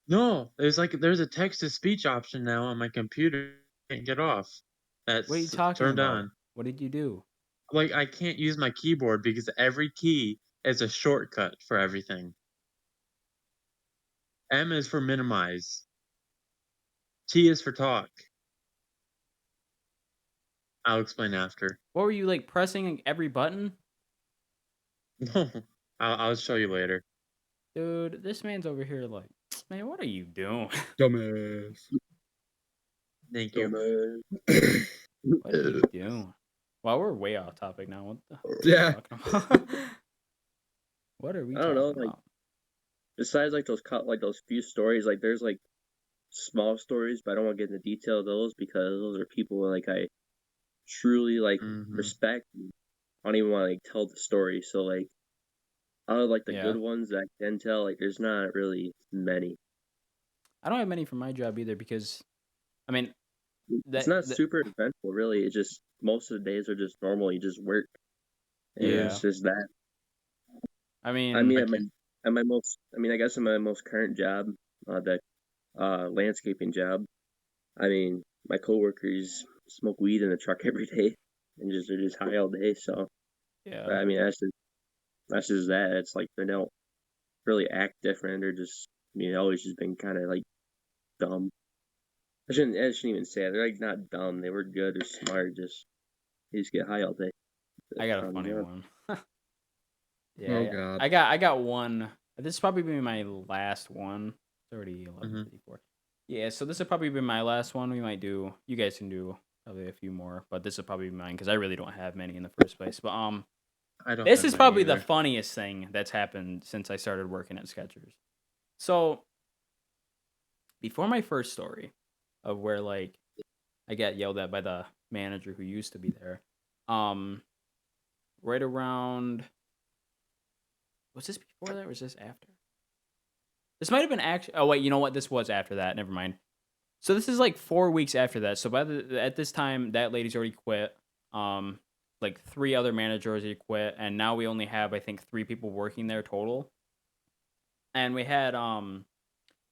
No, there's a text to speech option now on my computer. I can't get off. What are you That's talking turned about? on. What did you do? Like I can't use my keyboard because every key is a shortcut for everything. M is for minimize. T is for talk. I'll explain after. What were you like pressing every button? No, I'll show you later. Dude, this man's over here like, man, what are you doing? Dumbass. Thank you. Dumbass. What are you doing? Well, we're way off topic now. What the hell are we Yeah. talking about? What are we I don't talking know, like about? besides like those few stories, like there's like small stories, but I don't want to get into detail of those because those are people like I truly like Mhm. respect. I don't even want to like tell the story. So like out of like the Yeah. good ones that I can tell, like there's not really many. I don't have many for my job either because, I mean, It's not super eventful, really. It's just most of the days are just normal. You just work, and Yeah. it's just that. I I mean, mean, I guess in my most current job, the landscaping job. I mean, my coworkers smoke weed in the truck every day, and they're just high all day. So, but yeah. I mean, that's just that. It's like they don't really act different. They're just, I mean, always just been kind of like dumb. I shouldn't even say it. They're like not dumb. They were good or smart. They just get high all day. I got a Um, funny yeah. one. Yeah, Oh God. I got one. This is probably be my last one. It's already 11:54. Yeah, so this will probably be my last one. We might do. You guys can do probably a few more, but this will probably be mine because I really don't have many in the first place. But I don't. this have is many probably the either. funniest thing that's happened since I started working at Skechers. So before my first story of where like I got yelled at by the manager who used to be there, right around, was this before that or was this after? This might have been actually. Oh wait, you know what? This was after that. Never mind. So this is like 4 weeks after that. So at this time, that lady's already quit. Like 3 other managers already quit, and now we only have I think 3 people working there total. And we had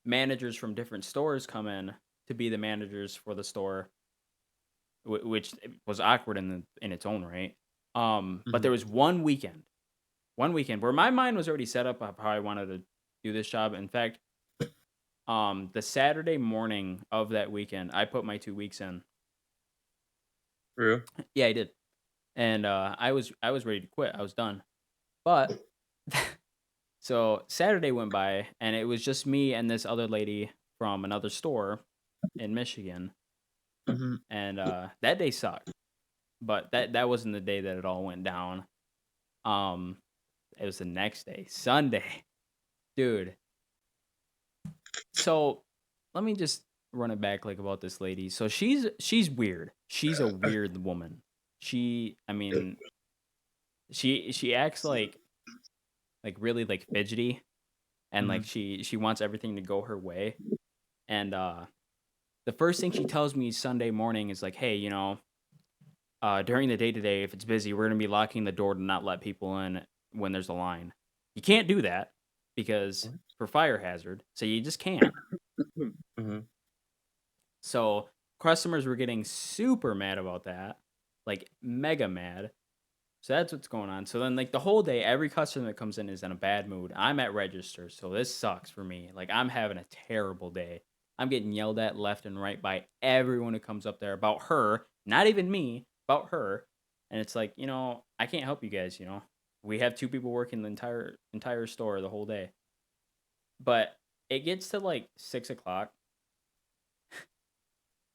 managers from different stores come in to be the managers for the store, which was awkward in its own right. But there was one weekend where my mind was already set up of how I wanted to do this job. In fact, the Saturday morning of that weekend, I put my 2 weeks in. Real? Yeah, I did, and I was ready to quit. I was done, but so Saturday went by, and it was just me and this other lady from another store in Michigan, and that day sucked. But that wasn't the day that it all went down. It was the next day, Sunday, dude. So let me just run it back like about this lady. So she's weird. She's a weird woman. I mean, she acts like really like fidgety, and like she wants everything to go her way. And the first thing she tells me Sunday morning is like, hey, during the day today, if it's busy, we're gonna be locking the door to not let people in when there's a line. You can't do that because for fire hazard, so you just can't. So customers were getting super mad about that, like mega mad. So that's what's going on. So then, like the whole day, every customer that comes in is in a bad mood. I'm at register, so this sucks for me. Like I'm having a terrible day. I'm getting yelled at left and right by everyone who comes up there about her, not even me, about her. And it's like, I can't help you guys. We have 2 people working the entire store the whole day. But it gets to like 6 o'clock.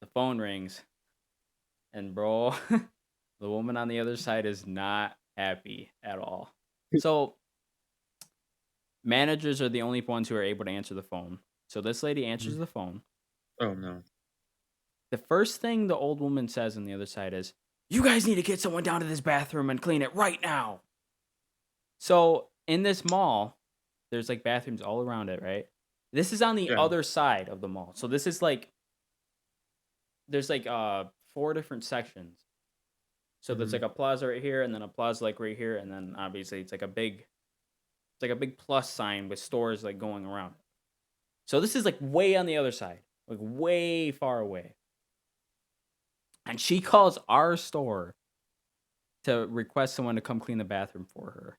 The phone rings, and bro, the woman on the other side is not happy at all. So managers are the only ones who are able to answer the phone. So this lady answers the phone. Oh no. The first thing the old woman says on the other side is, "You guys need to get someone down to this bathroom and clean it right now." So in this mall, There's like bathrooms all around it, right? This is on the Yeah. other side of the mall. So this is like there's like 4 different sections. So there's like a plaza right here, and then a plaza like right here, and then obviously it's like a big plus sign with stores like going around. So this is like way on the other side, like way far away. And she calls our store to request someone to come clean the bathroom for her.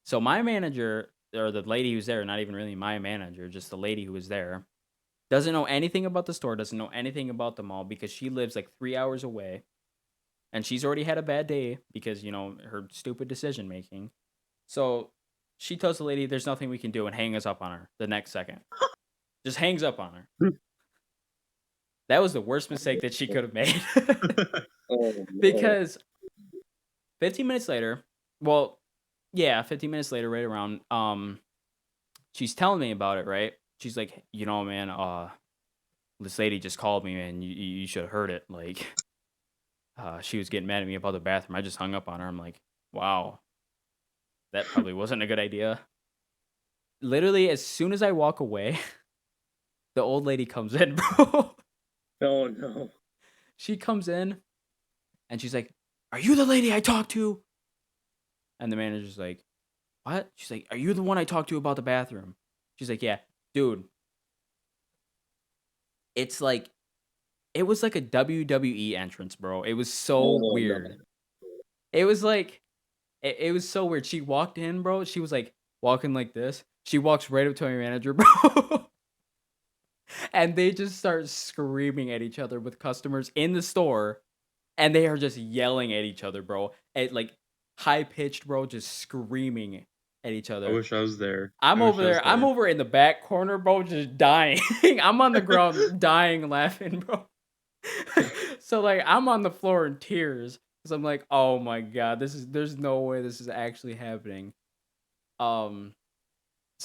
So my manager, or the lady who's there, not even really my manager, just the lady who was there, doesn't know anything about the store, doesn't know anything about the mall because she lives like 3 hours away. And she's already had a bad day because, her stupid decision making. So she tells the lady there's nothing we can do and hangs up on her the next second. Just hangs up on her. That was the worst mistake that she could have made. Oh, no. Because 15 minutes later, 15 minutes later, right around, she's telling me about it, right? She's like, man, this lady just called me, and you should have heard it. Like, she was getting mad at me about the bathroom. I just hung up on her. I'm like, wow, that probably wasn't a good idea. Literally, as soon as I walk away, the old lady comes in, bro. Oh, no. She comes in, and she's like, "Are you the lady I talked to?" And the manager's like, "What?" She's like, "Are you the one I talked to about the bathroom?" She's like, "Yeah, dude. It's like, it was like a WWE entrance, bro. It was so Oh, weird. no. It was like, it was so weird. She walked in, bro. She was like walking like this. She walks right up to my manager, bro. And they just start screaming at each other with customers in the store. And they are just yelling at each other, bro. At like high pitched, bro, just screaming at each I other. wish I was there. I'm I wish over I was there. I'm there. over in the back corner, bro, just dying. I'm on the ground dying, laughing, bro. So like I'm on the floor in tears because I'm like, oh my god, there's no way this is actually happening. Oh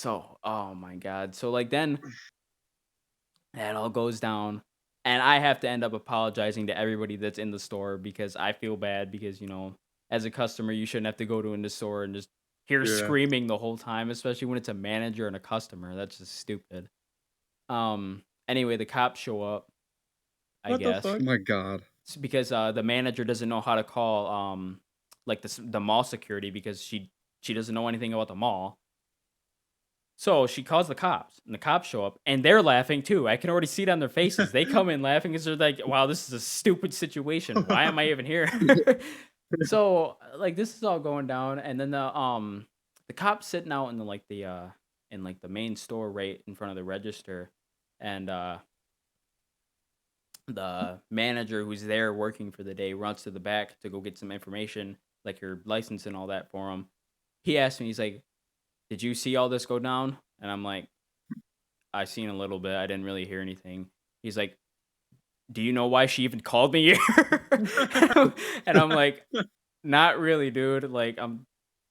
my god. So like then that all goes down, and I have to end up apologizing to everybody that's in the store because I feel bad because as a customer you shouldn't have to go to in the store and just hear Yeah. screaming the whole time, especially when it's a manager and a customer. That's just stupid. Anyway, the cops show up, I What the guess. fuck? Oh my god. It's because the manager doesn't know how to call like the mall security because she doesn't know anything about the mall. So she calls the cops, and the cops show up, and they're laughing too. I can already see it on their faces. They come in laughing because they're like, "Wow, this is a stupid situation. Why am I even here?" So like this is all going down, and then the cops sitting out in the main store right in front of the register, and the manager who's there working for the day runs to the back to go get some information, like your license and all that for him. He asked me, he's like, "Did you see all this go down?" And I'm like, "I seen a little bit. I didn't really hear anything." He's like, "Do you know why she even called me here?" And I'm like, "Not really, dude. Like, I'm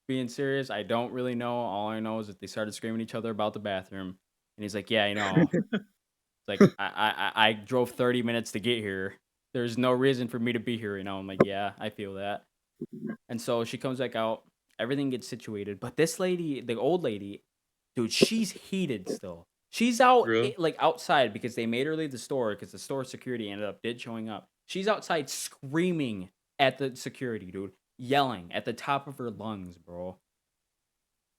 being serious. I don't really know. All I know is that they started screaming at each other about the bathroom." And he's like, "Yeah, I know. It's like I drove 30 minutes to get here. There's no reason for me to be here, I'm like, "Yeah, I feel that." And so she comes back out. Everything gets situated, but this lady, the old lady, dude, she's heated still. She's out Really? like outside because they made her leave the store because the store security did showing up. She's outside screaming at the security, dude, yelling at the top of her lungs, bro.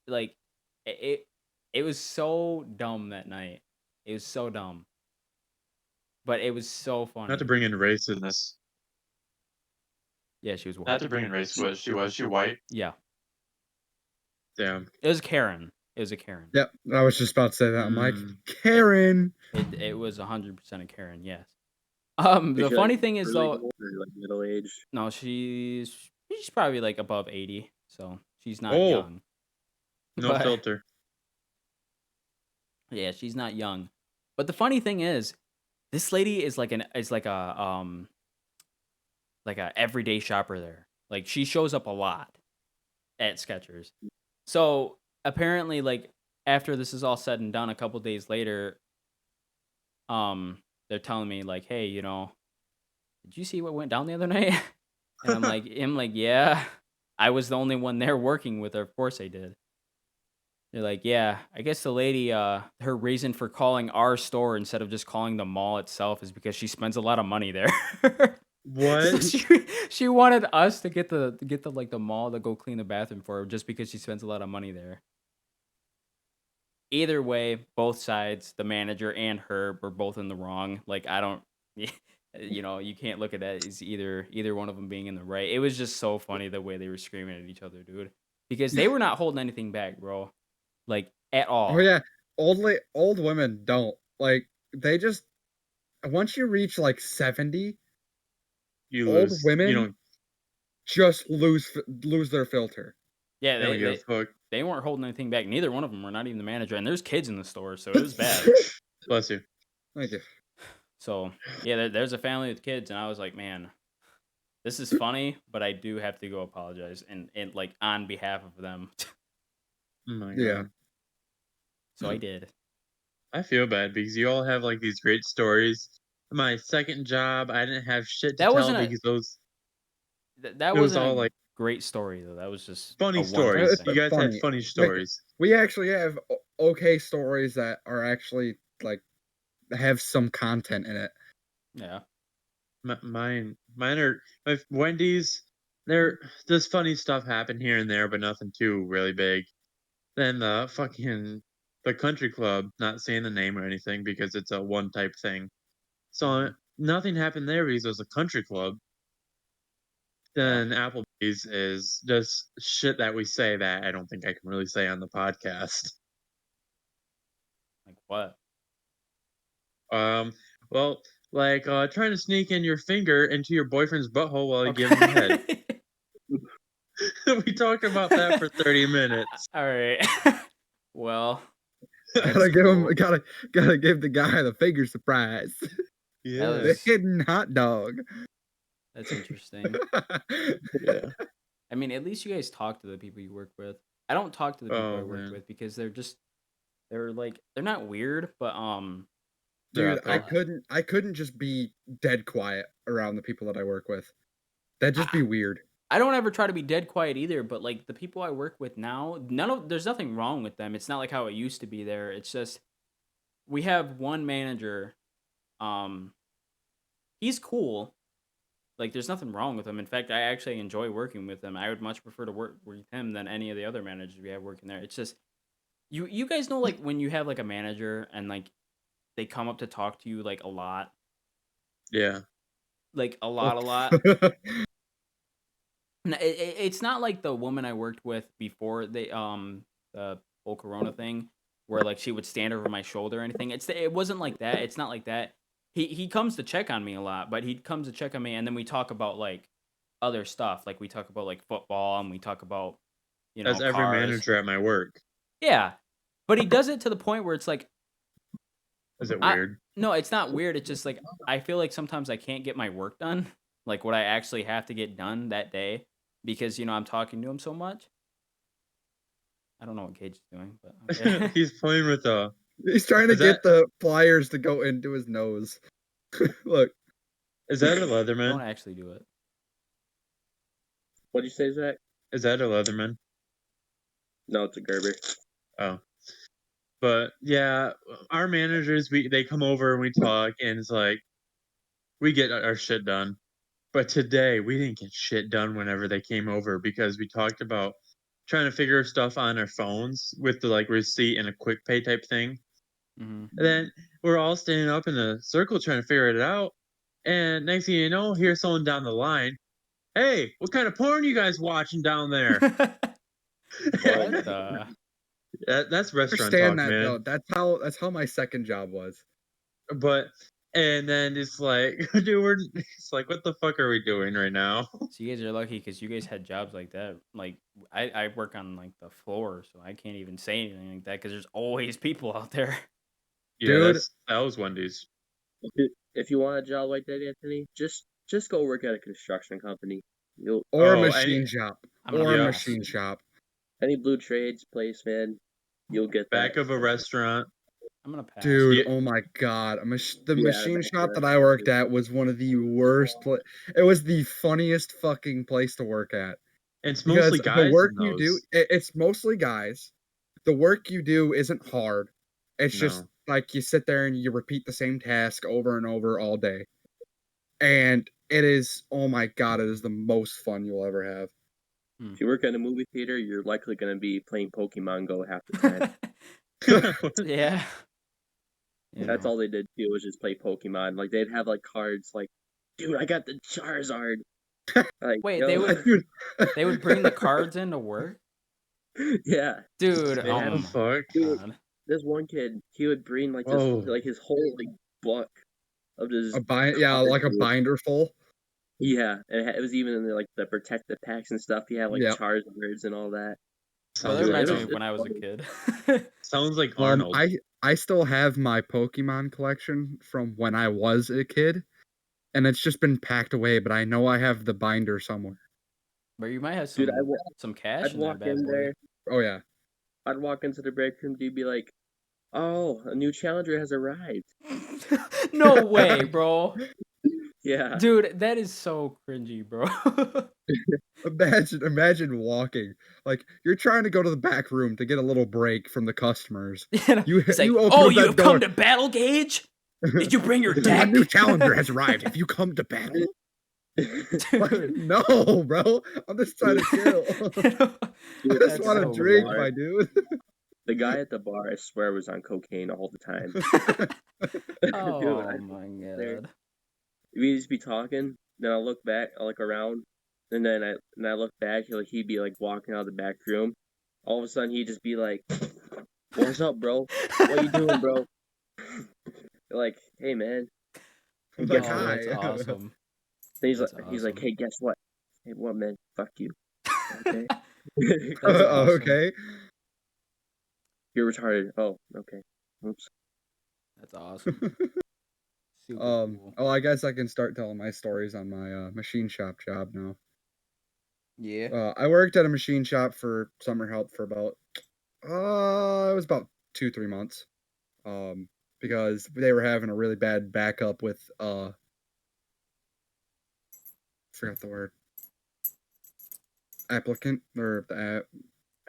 Like it was so dumb that night. It was so dumb. But it was so funny. Not to bring in race in this. Yeah, she was white. Not to bring in race, was she white? Yeah. Damn. It was Karen. It was a Karen. Yep, I was just about to say that. I'm like, Mm. Karen. It was 100% a Karen, yes. Is The she, funny like, thing is really though, old or, like, middle age? no, she's probably like above 80, so she's not Oh. young. No But- filter. Yeah, she's not young. But the funny thing is, this lady is like a everyday shopper there. Like she shows up a lot at Skechers. So apparently, like after this is all said and done, a couple days later, they're telling me like, "Hey, did you see what went down the other night?" And I'm like, yeah, I was the only one there working with her. Of course I did. They're like, yeah, I guess the lady, her reason for calling our store instead of just calling the mall itself is because she spends a lot of money there. So What? she wanted us to get the like the mall to go clean the bathroom for her just because she spends a lot of money there. Either way, both sides, the manager and her, were both in the wrong. Like I don't, you can't look at that as either one of them being in the right. It was just so funny the way they were screaming at each other, dude, because they were not holding anything back, bro. Like at Oh all. yeah, old women don't like. They just once you reach like 70, You old lose. You women just lose their filter. Yeah, don't they give a they fuck. they weren't holding anything back. Neither one of them were, not even the manager. And there's kids in the store, so it was bad. Bless you. Thank you. So yeah, there's a family with kids, and I was like, man, this is funny, but I do have to go apologize and like on behalf of them. Oh my Yeah. god. So I did. I feel bad because you all have like these great stories. My second job, I didn't have shit to That tell wasn't a because that it was wasn't all a like great story though. That was just funny a one-time stories. It's You thing. guys had funny. funny Like, stories. we actually have okay stories that are actually like have some content in it. Yeah. Mine are Wendy's. There, does funny stuff happen here and there, but nothing too really big. Then the country club, not saying the name or anything because it's a one type thing. So nothing happened there because it was a country club. Then Applebee's is just shit that we say that I don't think I can really say on the podcast. Like what? Well, like trying to sneak in your finger into your boyfriend's butthole while you give him head. Okay. We talked about that for 30 minutes. All right. Well, Gotta that's give him. cool. Gotta give the guy the finger surprise. That Yeah. The was hidden hot dog. that's interesting. Yeah. I mean, at least you guys talk to the people you work with. I don't talk to the people I Oh work man. with because they're like they're not weird, but They're Dude, out there. I couldn't just be dead quiet around the people that I work with. That'd just be weird. I don't ever try to be dead quiet either, but like the people I work with now, there's nothing wrong with them. It's not like how it used to be there. It's just we have one manager, um he's cool. Like there's nothing wrong with him. In fact, I actually enjoy working with him. I would much prefer to work with him than any of the other managers we have working there. It's just you guys know like when you have like a manager and like they come up to talk to you like a lot, Yeah. like a lot. It's not like the woman I worked with before the whole Corona thing, where like she would stand over my shoulder or anything. It wasn't like that. It's not like that. He comes to check on me a lot, but he comes to check on me, and then we talk about like other stuff. Like we talk about like football, and we talk about That's every cars. manager at my work. Yeah, but he does it to the point where it's like Is it I weird? no, it's not weird. It's just like I feel like sometimes I can't get my work done, like what I actually have to get done that day, because I'm talking to him so much. I don't know what Gage is doing, but okay. He's playing with He's trying to Is that get the pliers to go into his nose. Look, is that a Don't Leatherman? actually do it. What'd you say, Zach? Is that a Leatherman? No, it's a Gerber. Oh. But yeah, our managers they come over and we talk and it's like we get our shit done. But today we didn't get shit done whenever they came over because we talked about trying to figure stuff on our phones with the like receipt and a quick pay type thing. Mm-hmm. And then we're all standing up in a circle trying to figure it out. And next thing you know, here's someone down the line. Hey, what kind of porn you guys watching down there? What the? That's restaurant understand talk, that man. though. That's how my second job was. But and then it's like, dude, it's like, what the fuck are we doing right now? So you guys are lucky because you guys had jobs like that. Like I work on like the floor, so I can't even say anything like that because there's always people out there. Yeah, Dude. that was Wendy's. If you want a job like that, Anthony, just go work at a construction company. You'll Or a Oh, machine shop. I'm gonna Or a Yeah. pass. machine shop. any blue trades place, man, you'll get Back that. of a restaurant. I'm gonna pass. Dude, Yeah. oh my god. The Yeah, machine back shop there. that I worked at was one of the worst it was the funniest fucking place to work at. And it's Because mostly the guys work in you do, those. it's mostly guys. the work you do isn't hard. It's just No. like you sit there and you repeat the same task over and over all day. And it is, oh my god, it is the most fun you'll ever have. If you work at a movie theater, you're likely going to be playing Pokemon Go half the time. Yeah. You That's know. all they did too, was just play Pokemon. Like they'd have like cards, like, dude, I got the Charizard. Like, Wait, yo, they would bring the cards into work? yeah, Dude, They oh had- my fuck? dude, god. this one kid, he would bring like this, Whoa. like his whole like book of just Yeah, cards, like a dude. binder full. Yeah, and it was even in the, like the protective packs and stuff. He had like Yep. Charizards and all that. Well, that Sounds reminds like, me of when I was a kid. sounds like Arnold. I still have my Pokemon collection from when I was a kid, and it's just been packed away, but I know I have the binder somewhere. But you might have some, Dude, some cash I'd in walk that bad in boy. there. Oh yeah. I'd walk into the break room. Dude, be like, "Oh, a new challenger has arrived." No way, bro. Yeah, Dude, that is so cringy, bro. Imagine walking. Like you're trying to go to the back room to get a little break from the customers. You, it's like, you open oh, up you that have door. come to battle, Gage? Did you bring your A deck? new challenger has arrived. Have you come to battle? Like, Dude. no, bro. I'm just trying to chill. I just That's want so to drink, weird. my dude. the guy at the bar, I swear, was on cocaine all the time. Oh Dude, my there. god. We'd just be talking. Then I look back, I look around, and then I look back. He'd be like walking out of the back room. All of a sudden, he'd just be like, "What's up, bro? What you doing, bro?" Like, "Hey, man." And Like, guess Oh, what? that's hi. awesome. Then That's he's like, awesome. "Hey, guess what? Hey, what, man? Fuck you. Okay. That's awesome. Okay. You're retarded. Oh, okay. Oops." That's awesome. Super cool. Oh, I guess I can start telling my stories on my machine shop job now. Yeah. I worked at a machine shop for summer help for about it was about 2-3 months. Because they were having a really bad backup with forgot the word. Applicant or the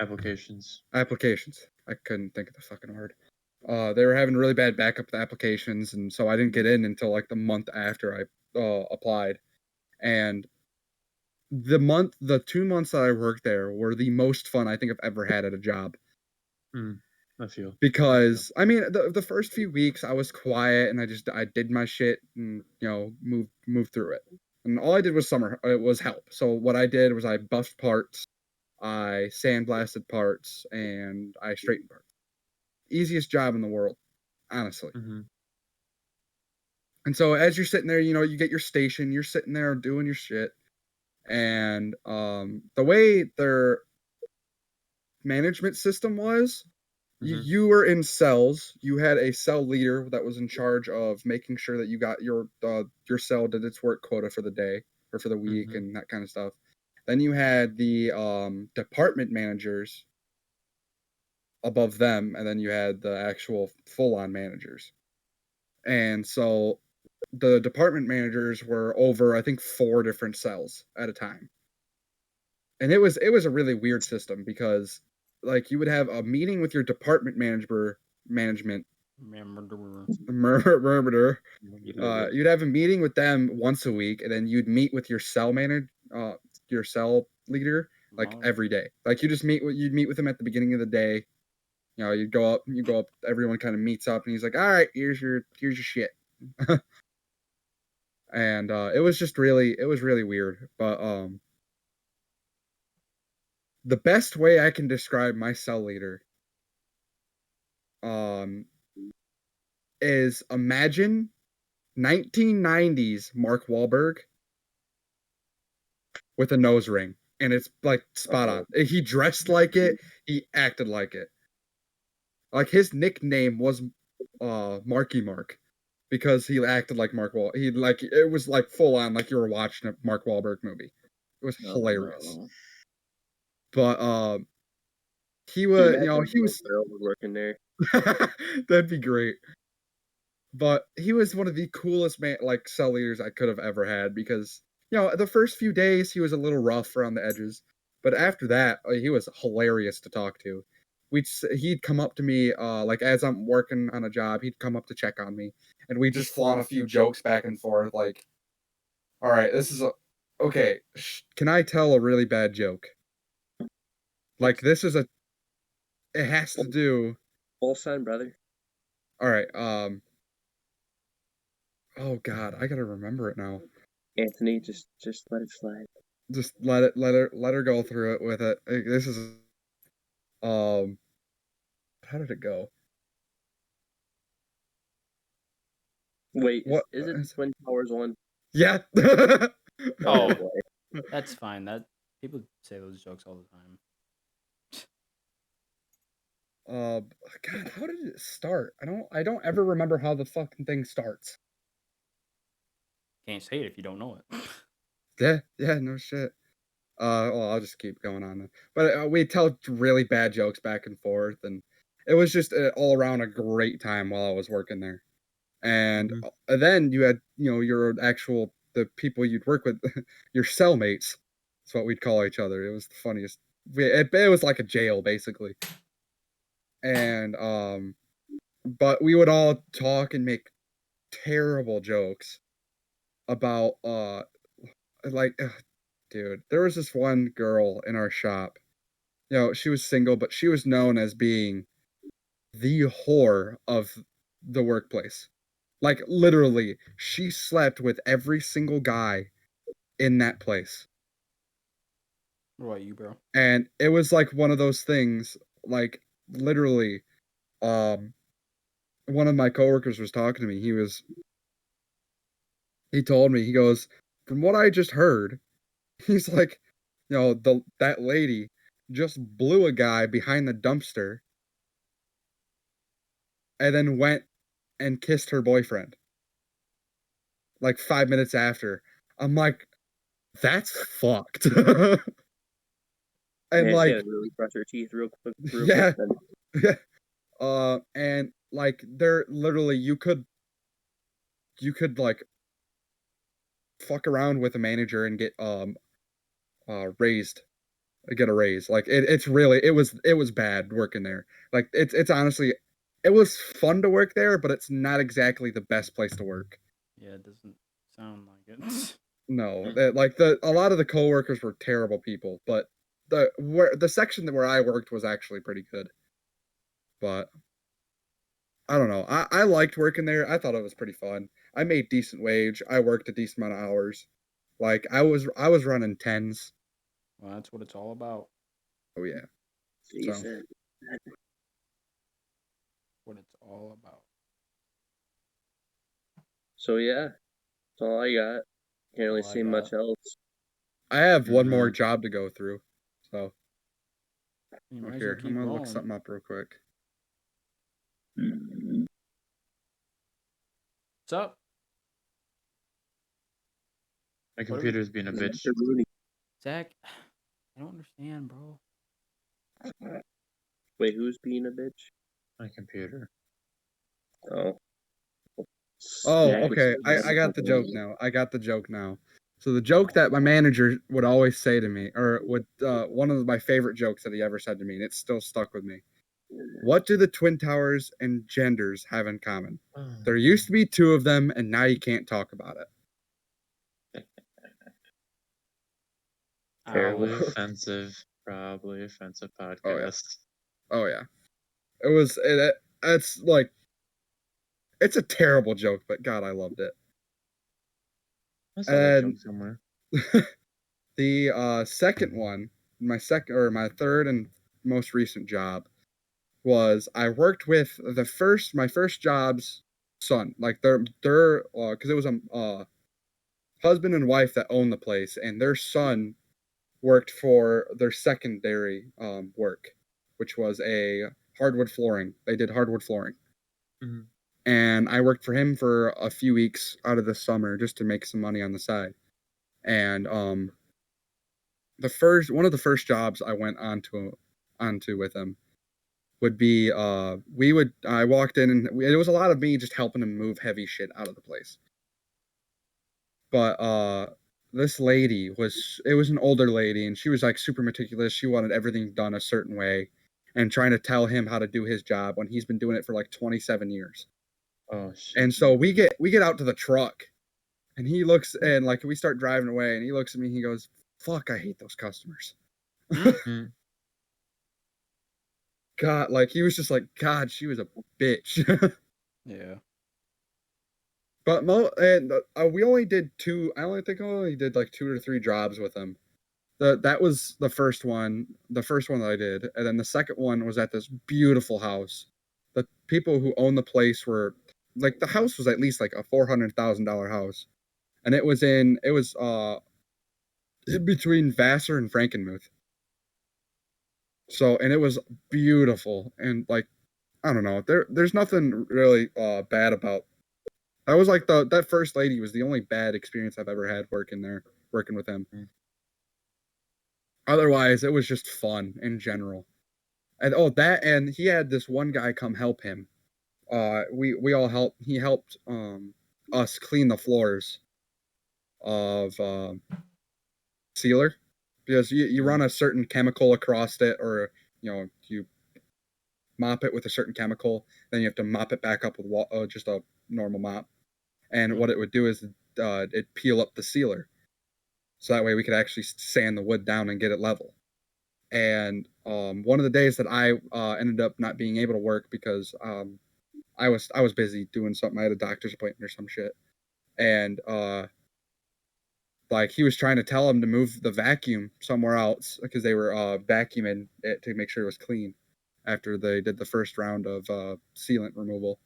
Applications. applications. I couldn't think of the fucking word. They were having really bad backup with applications, and so I didn't get in until like the month after I applied. And the 2 months that I worked there were the most fun I think I've ever had at a job. I feel. Because I mean the first few weeks I was quiet and I did my shit and moved through it. And all I did was help. So what I did was I buffed parts, I sandblasted parts, and I straightened parts. Easiest job in the world, honestly. Mm-hmm. And so as you're sitting there, you get your station, you're sitting there doing your shit. And the way their management system was, you were in cells. You had a cell leader that was in charge of making sure that you got your cell did its work quota for the day or for the week and that kind of stuff. Then you had the department managers above them, and then you had the actual full-on managers. And so the department managers were over, I think, 4 different cells at a time. And it was a really weird system because like you would have a meeting with your department management. You'd have a meeting with them once a week, and then you'd meet with your cell your cell leader like every day. Like you'd meet with him at the beginning of the day. You go up, everyone kind of meets up, and he's like, "All right, here's your shit." And it was really weird, but the best way I can describe my cell leader is imagine 1990s Mark Wahlberg with a nose ring, and it's like spot on. He dressed like it, he acted like it. Like his nickname was Marky Mark because he acted like Mark Wahlberg. It was like full on like you were watching a Mark Wahlberg movie. It was hilarious. But he was, he was working there. That'd be great. But he was one of the coolest cell leaders I could have ever had because the first few days he was a little rough around the edges, but after that he was hilarious to talk to. he'd come up to me, like as I'm working on a job, he'd come up to check on me, and we just flaunt a few jokes back and forth. Like, all right, this is okay. Can I tell a really bad joke? Like this is it has to do. Full sign, brother. All right. Oh God, I gotta remember it now. Anthony, just let it slide. Just let her go through it with it. This is how did it go? Wait, What is it is- Twin Towers 1? Yeah. Oh. boy. That's fine. That people say those jokes all the time. God, how did it start? I don't ever remember how the fucking thing starts. Can't say it if you don't know it. Yeah, no shit. Well, I'll just keep going on. But we tell really bad jokes back and forth, and it was just all around a great time while I was working there. And then you had, your the people you'd work with, your cellmates. That's what we'd call each other. It was the funniest. It was like a jail basically. And but we would all talk and make terrible jokes about dude, there was this one girl in our shop. She was single, but she was known as being the whore of the workplace. Like literally, she slept with every single guy in that place. What about you, bro? And it was like one of those things, like literally, one of my coworkers was talking to me. He told me, he goes, from what I just heard, he's like, that lady just blew a guy behind the dumpster and then went and kissed her boyfriend. Like 5 minutes after. I'm like, that's fucked. And Man, like, she had to really brush her teeth real quick. yeah. Then. And like they're literally you could like fuck around with a manager and get raised. Get a raise. Like it's really it was bad working there. Like it's honestly it was fun to work there, but it's not exactly the best place to work. Yeah, it doesn't sound like it. No, a lot of the coworkers were terrible people, but the section where I worked was actually pretty good. But I don't know. I liked working there. I thought it was pretty fun. I made decent wage. I worked a decent amount of hours. Like I was running tens. Well, that's what it's all about. Oh yeah. Decent. What it's all about. So yeah, that's all I got. Can't really All I see got. much else. I have one more job to go through. So You might as well here, keep I'm gonna look rolling. something up real quick. What's up? My computer's being a bitch. Zach, I don't understand, bro. Wait, who's being a bitch? My computer. Oh. Oh, Yeah, okay. I got the joke now. I got the joke now. So the joke that my manager would always say to me, or would one of my favorite jokes that he ever said to me, and it's still stuck with me. What do the Twin Towers and genders have in common? There used to be 2 of them, and now you can't talk about it. Probably offensive podcast. Oh yeah. It's like it's a terrible joke, but God, I loved it. I saw that joke somewhere. The second one, my third and most recent job was I worked with my first job's son. Like their because it was a husband and wife that owned the place, and their son worked for their secondary work, which was a hardwood flooring. They did hardwood flooring. Mm-hmm. And I worked for him for a few weeks out of the summer just to make some money on the side. And one of the first jobs I went onto with him would be I walked in and it was a lot of me just helping him move heavy shit out of the place. But this lady it was an older lady, and she was like super meticulous. She wanted everything done a certain way. and trying to tell him how to do his job when he's been doing it for like 27 years. Oh shit. And so we get out to the truck, and he looks, and like we start driving away, and he looks at me and he goes, "Fuck, I hate those customers." Mm. God, like he was just like, God, she was a bitch. Yeah. But we only did two. I only think I only did like 2 or 3 jobs with him. That was the first one that I did, and then the second one was at this beautiful house. The people who owned the place were like, the house was at least like a $400,000 house, and it was in between Vassar and Frankenmuth. So, and it was beautiful, and like, I don't know, there's nothing really bad about. I was like, that first lady was the only bad experience I've ever had working with him. Mm. Otherwise, it was just fun in general. And and he had this one guy come help him. We all helped. He helped us clean the floors of sealer, because you run a certain chemical across it, or you mop it with a certain chemical, then you have to mop it back up with just a normal mop. And what it would do is it'd peel up the sealer, so that way we could actually sand the wood down and get it level. And one of the days that I ended up not being able to work because I was busy doing something. I had a doctor's appointment or some shit, and like he was trying to tell him to move the vacuum somewhere else because they were vacuuming it to make sure it was clean after they did the first round of sealant removal.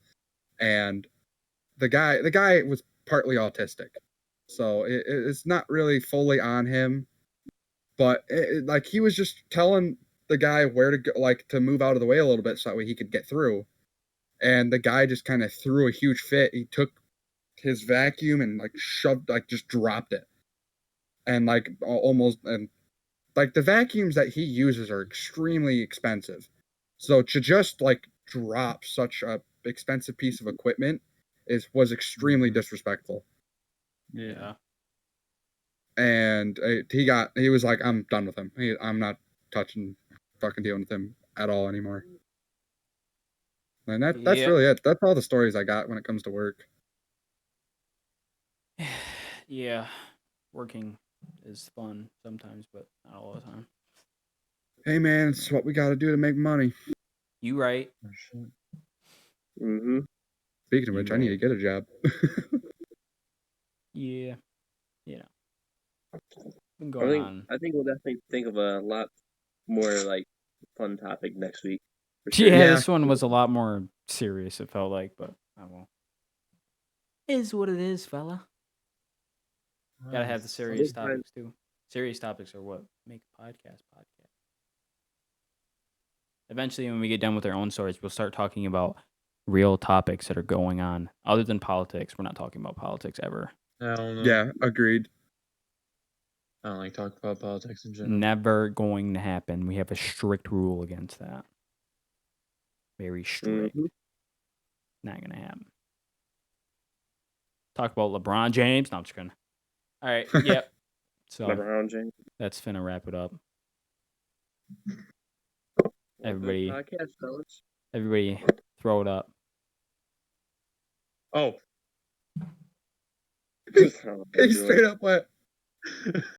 And the guy was partly autistic, so it's not really fully on him, but like he was just telling the guy where to go, like to move out of the way a little bit so that way he could get through. And the guy just kind of threw a huge fit. He took his vacuum and like just dropped it, and like almost, and like the vacuums that he uses are extremely expensive, so to just like drop such a expensive piece of equipment was extremely disrespectful. Yeah. And he was like, I'm done with him. I'm not fucking dealing with him at all anymore. And that's Yep. really it. That's all the stories I got when it comes to work. Yeah. Working is fun sometimes, but not all the time. Hey man, it's what we got to do to make money. You right. Oh, shit. Mm-hmm. Speaking of which, I need to get a job. Yeah. Yeah. Been going on. I think we'll definitely think of a lot more like fun topic next week. For Yeah, sure. this one was a lot more serious, it felt like, but I won't. Is what it is, fella. Gotta have the serious Sometimes- topics too. Serious topics are what make a podcast. Eventually, when we get done with our own stories, we'll start talking about real topics that are going on. Other than politics, we're not talking about politics ever. I don't know. Yeah, agreed. I don't like talking about politics in general. Never going to happen. We have a strict rule against that. Very strict. Mhm. Not gonna happen. Talk about LeBron James. No, I'm just kidding. All right. Yep. So LeBron James. that's finna wrap it up. Well, good Everybody- podcast, fellas. Everybody, throw it up. Oh, Oh, He straight up went,